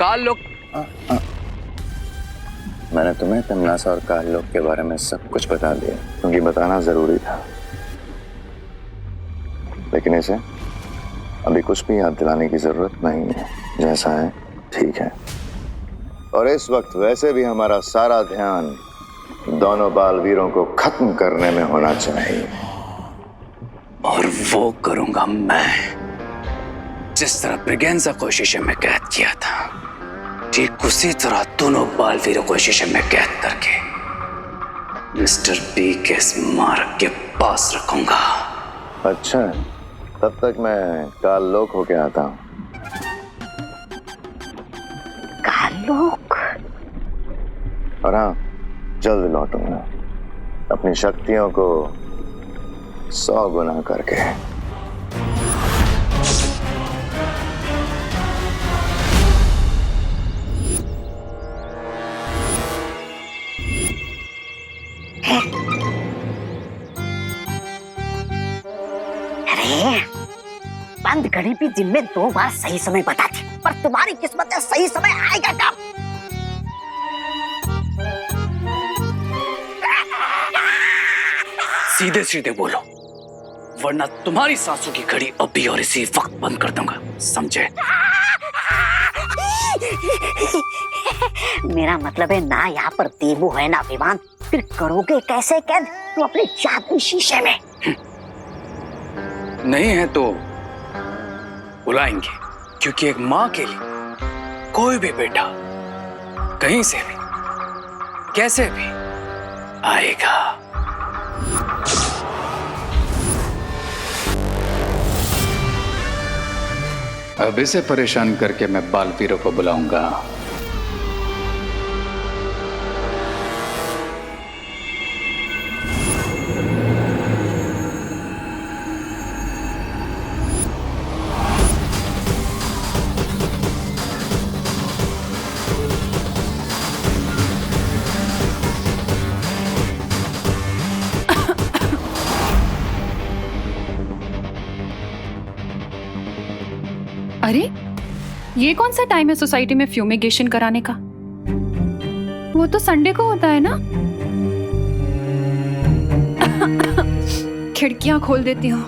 काल लोक। मैंने तुम्हें तमनासा और काल लोक के बारे में सब कुछ बता दिया, क्योंकि बताना जरूरी था। लेकिन इसे अभी कुछ भी याद दिलाने की जरूरत नहीं है। जैसा है ठीक है। और इस वक्त वैसे भी हमारा सारा ध्यान दोनों बालवीरों को खत्म करने में होना चाहिए। और वो करूंगा मैं, जिस तरह ब्रिगेंजा को शीशे में कैद किया था, ठीक उसी तरह दोनों बालवीरों को शीशे में कैद करके मिस्टर बी के स्मारक के पास रखूंगा। अच्छा, तब तक मैं काल लोक होके आता हूँ। काल लोक? और हाँ, जल्द लौटूंगा अपनी शक्तियों को 100 गुना करके। अरे, बंद घड़ी भी दिन में 2 बार सही समय बताती, पर तुम्हारी किस्मत में सही समय आएगा कब? सीधे सीधे बोलो, वरना तुम्हारी सांसों की घड़ी अभी और इसी वक्त बंद कर दूंगा, समझे? मेरा मतलब है ना, यहाँ पर देवू है ना विमान, फिर करोगे कैसे कैद तुम अपने जादू शीशे में? नहीं है तो बुलाएंगे, क्योंकि एक माँ के लिए कोई भी बेटा कहीं से भी कैसे भी आएगा। अब इसे परेशान करके मैं बालवीरों को बुलाऊंगा। अरे, ये कौन सा टाइम है सोसाइटी में फ्यूमिगेशन कराने का? वो तो संडे को होता है ना। खिड़कियां खोल देती हूँ।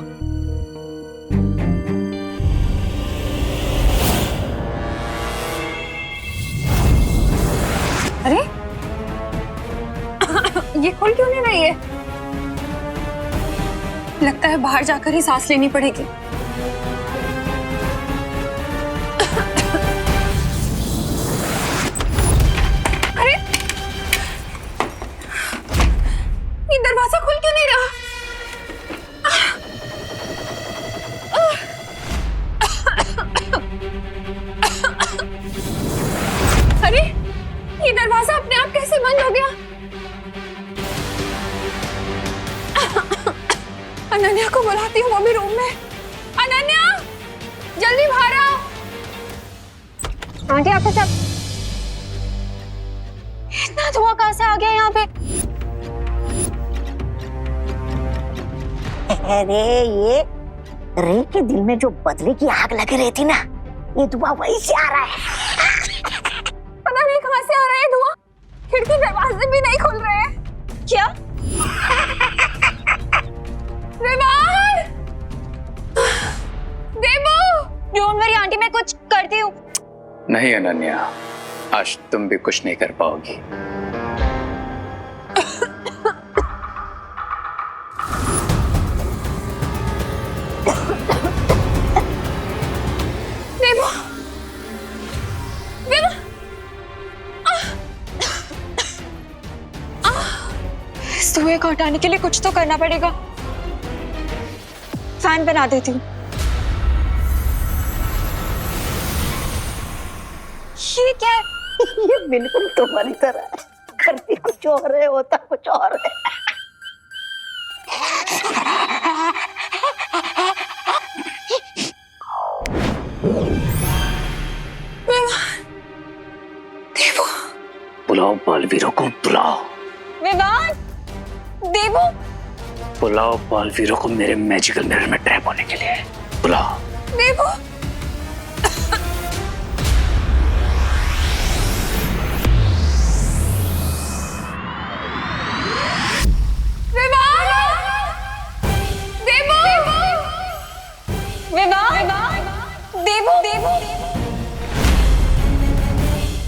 अरे, ये खोल क्यों नहीं रही है? लगता है बाहर जाकर ही सांस लेनी पड़ेगी। दरवाजा खुल क्यों नहीं रहा? अरे, ये दरवाजा अपने आंटी आपको सब इतना धुआं कहाँ से आ गया यहाँ पे? अरे ये रे के दिल में जो बदले की आग लगी रही थी ना, ये धुआं वहीं से आ रहा है। पता नहीं कहाँ से आ रहा है धुआं। खिड़की दरवाजे भी नहीं खुल रहे हैं। क्या? विवान! देवू! डोंट वरी आंटी, मैं कुछ करती हूँ। नहीं अनन्या, आज तुम भी कुछ नहीं कर पाओगी। देवू! देवू! इस धुएं को हटाने के लिए कुछ तो करना पड़ेगा। फैन बना देती हूँ। ये क्या है? ये बिल्कुल तुम्हारी तरह है, करती कुछ और है, होता कुछ और है। देवू! बुलाओ बालवीरों को, बुलाओ। विवान! देवू! बुलाओ बालवीरों को मेरे मैजिकल मिरर में ट्रैप होने के लिए। बुलाओ। देवू!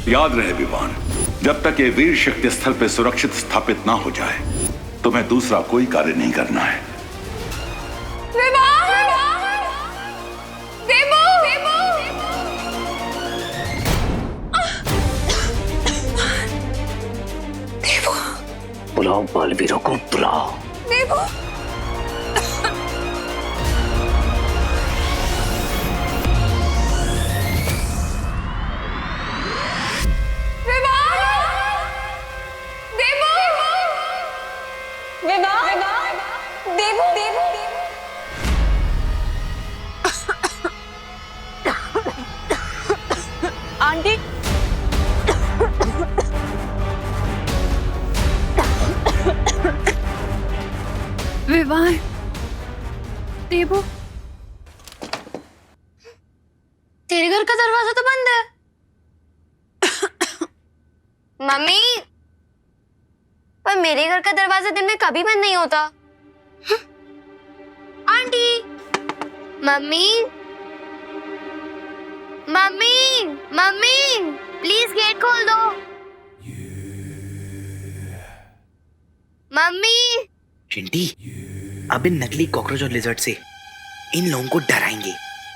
याद रहे विवान, जब तक ये वीर शक्ति स्थल पे सुरक्षित स्थापित ना हो जाए, तुम्हें दूसरा कोई कार्य नहीं करना है। बुलाओ बालवीरों को, बुलाओ। देवू! आंटी, विवान! देवू! तेरे घर का दरवाजा तो बंद है। मम्मी, पर मेरे घर का दरवाजा दिन में कभी बंद नहीं होता। Aunty! Mummy! Mummy! Mummy! Please get खोल दो। मम्मी! चिंटी, अब इन नकली कॉकरोच और लिजर्ड से इन लोगों को डराएंगे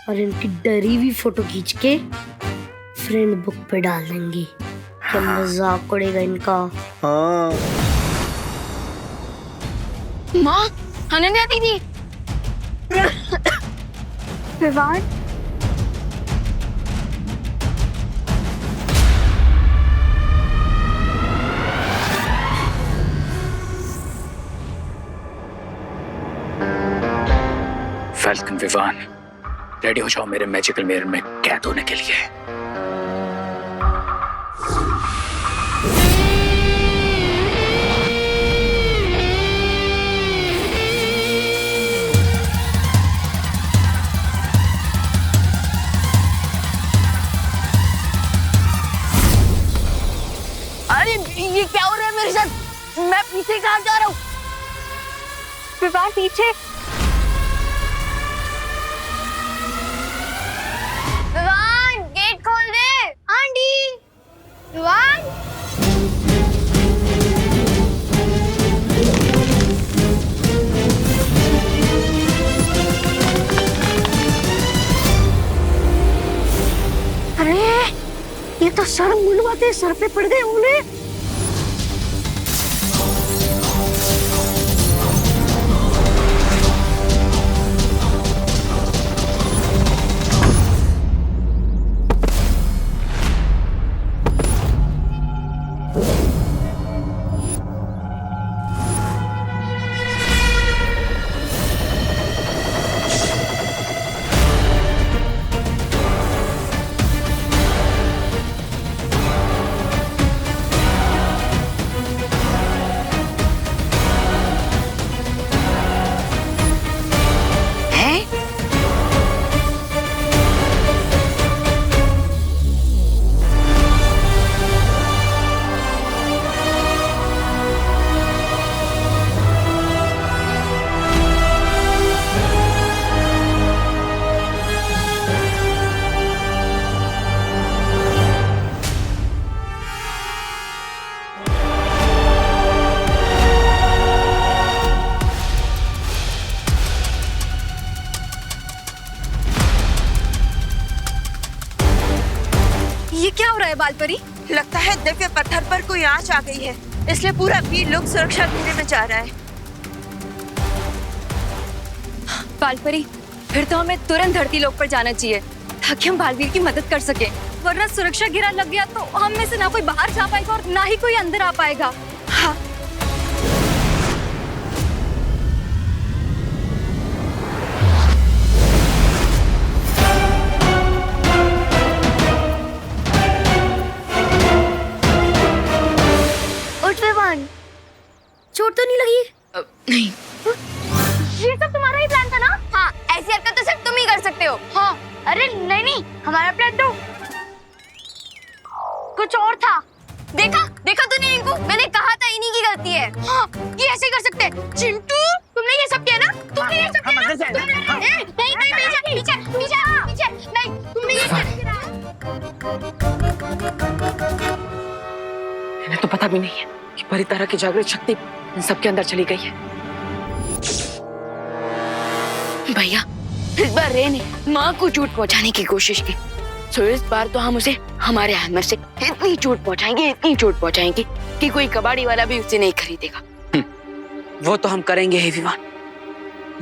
और इनकी डरी हुई फोटो खींच के फ्रेंड बुक पे डाल देंगे। क्या मजाक उड़ेगा इनका। हाँ। माँ, अनन्या दीदी। विवान! फैल्कन, विवान, रेडी हो जाओ मेरे मैजिकल मिरर में कैद होने के लिए। अरे ये क्या हो रहा है मेरे साथ? मैं पीछे कहाँ जा रहा हूँ? विवान पीछे। विवान, गेट खोल दे। आंटी! विवान! अरे ये तो सर मुंडवाते सर पे पड़ गए उन्हें। ये क्या हो रहा है बालपरी? लगता है दिव्य पत्थर पर कोई आंच आ गई है, इसलिए पूरा वीर लोग सुरक्षा घेरे में जा रहा है। बालपरी, फिर तो हमें तुरंत धरती लोक पर जाना चाहिए ताकि हम बालवीर की मदद कर सके, वरना सुरक्षा घेरा लग गया तो हम में से ना कोई बाहर जा पाएगा और ना ही कोई अंदर आ पाएगा। हाँ। उठ विवान, चोट तो नहीं लगी? नहीं। ये सब तुम्हारा ही प्लान था ना? हाँ, ऐसी हरकत तो सिर्फ तुम ही कर सकते हो। हाँ, अरे नहीं, हमारा प्लान तो कुछ और था। देखा तूने इनको? मैंने कहा था इन्हीं की गलती है। हाँ, ये ऐसे ही कर सकते हैं। चिंटू, तुमने ये सब किया ना? तुमने ये सब किया ना? नहीं, पीछे, नहीं, तुमने ये सब किया। इन्हें तो पता भी नहीं है कि परितारा की जागृत शक्ति इन सबके अंदर चली गई है। भैया, इस बार रे ने माँ को चोट पहुँचाने की कोशिश की, तो इस बार तो हम उसे हमारे हैमर से इतनी चोट पहुँचाएंगे कि कोई कबाड़ी वाला भी उसे नहीं खरीदेगा। वो तो हम करेंगे ही विवान,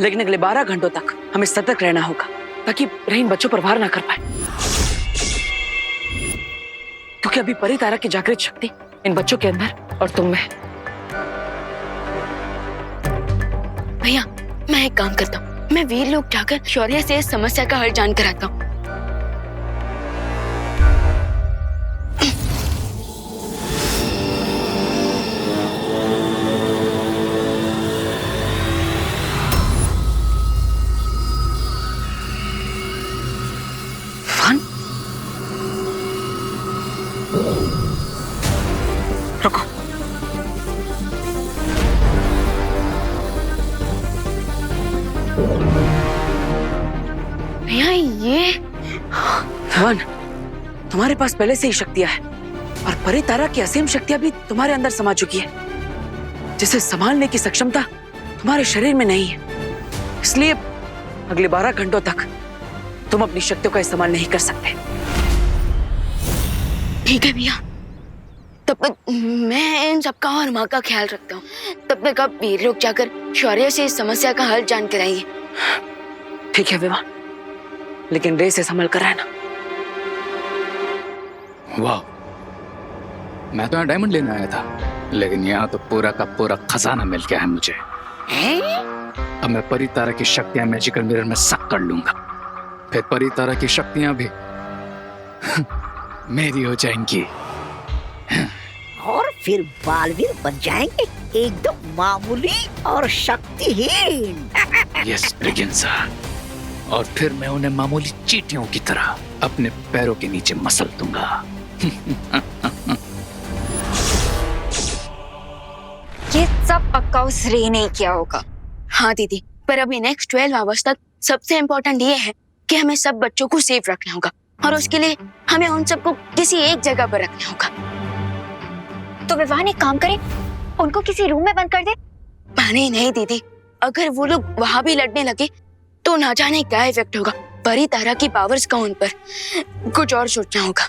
लेकिन अगले 12 घंटों तक हमें सतर्क रहना होगा ताकि रे इन बच्चों पर वार ना कर पाए, क्योंकि अभी परितारा की जागृत शक्ति इन बच्चों के अंदर और तुम में। भैया, मैं एक काम करता हूँ, मैं वीर लोग जाकर शौर्य से इस समस्या का हल जानकर आता हूँ। रुको, भैया ये धवन, तुम्हारे पास पहले से ही शक्तियां हैं और परितारा की असीम शक्तियां भी तुम्हारे अंदर समा चुकी है, जिसे संभालने की सक्षमता तुम्हारे शरीर में नहीं है। इसलिए अगले 12 घंटों तक तुम अपनी शक्तियों का इस्तेमाल नहीं कर सकते। ठीक है भैया, तब तक मैं इन सबका और माँ का ख्याल रखता हूँ। तब तक आप वीर लोग जाकर शौर्य से इस समस्या का हल जान कर आइए। ठीक है विवान, लेकिन रे से संभल कर रहना। वाह, मैं तो यहाँ डायमंड लेने आया था, लेकिन यहाँ तो पूरा का पूरा खजाना मिल गया है मुझे। अब मैं परितारा की शक्तियां मैजिकल मिरर में सक कर लूंगा, फिर परितारा की शक्तियां भी मेरी हो जाएंगी। और फिर बालवीर बन जाएंगे एकदम मामूली और शक्तिहीन। यस ब्रिगेंजा, और फिर मैं उन्हें मामूली चींटियों की तरह अपने पैरों के नीचे मसल दूंगा। ये सब पक्का उस रे ने किया होगा। हाँ दीदी, पर अभी नेक्स्ट 12 आवर्स तक सबसे इम्पोर्टेंट ये है कि हमें सब बच्चों को सेफ रखना होगा, और उसके लिए हमें उन सबको किसी एक जगह पर रखना होगा। तो विवान एक काम करे, उनको किसी रूम में बंद कर दे। नहीं दीदी, अगर वो लोग वहां भी लड़ने लगे तो ना जाने क्या इफेक्ट होगा। परितारा की पावर्स का उन पर कुछ और सोचना होगा।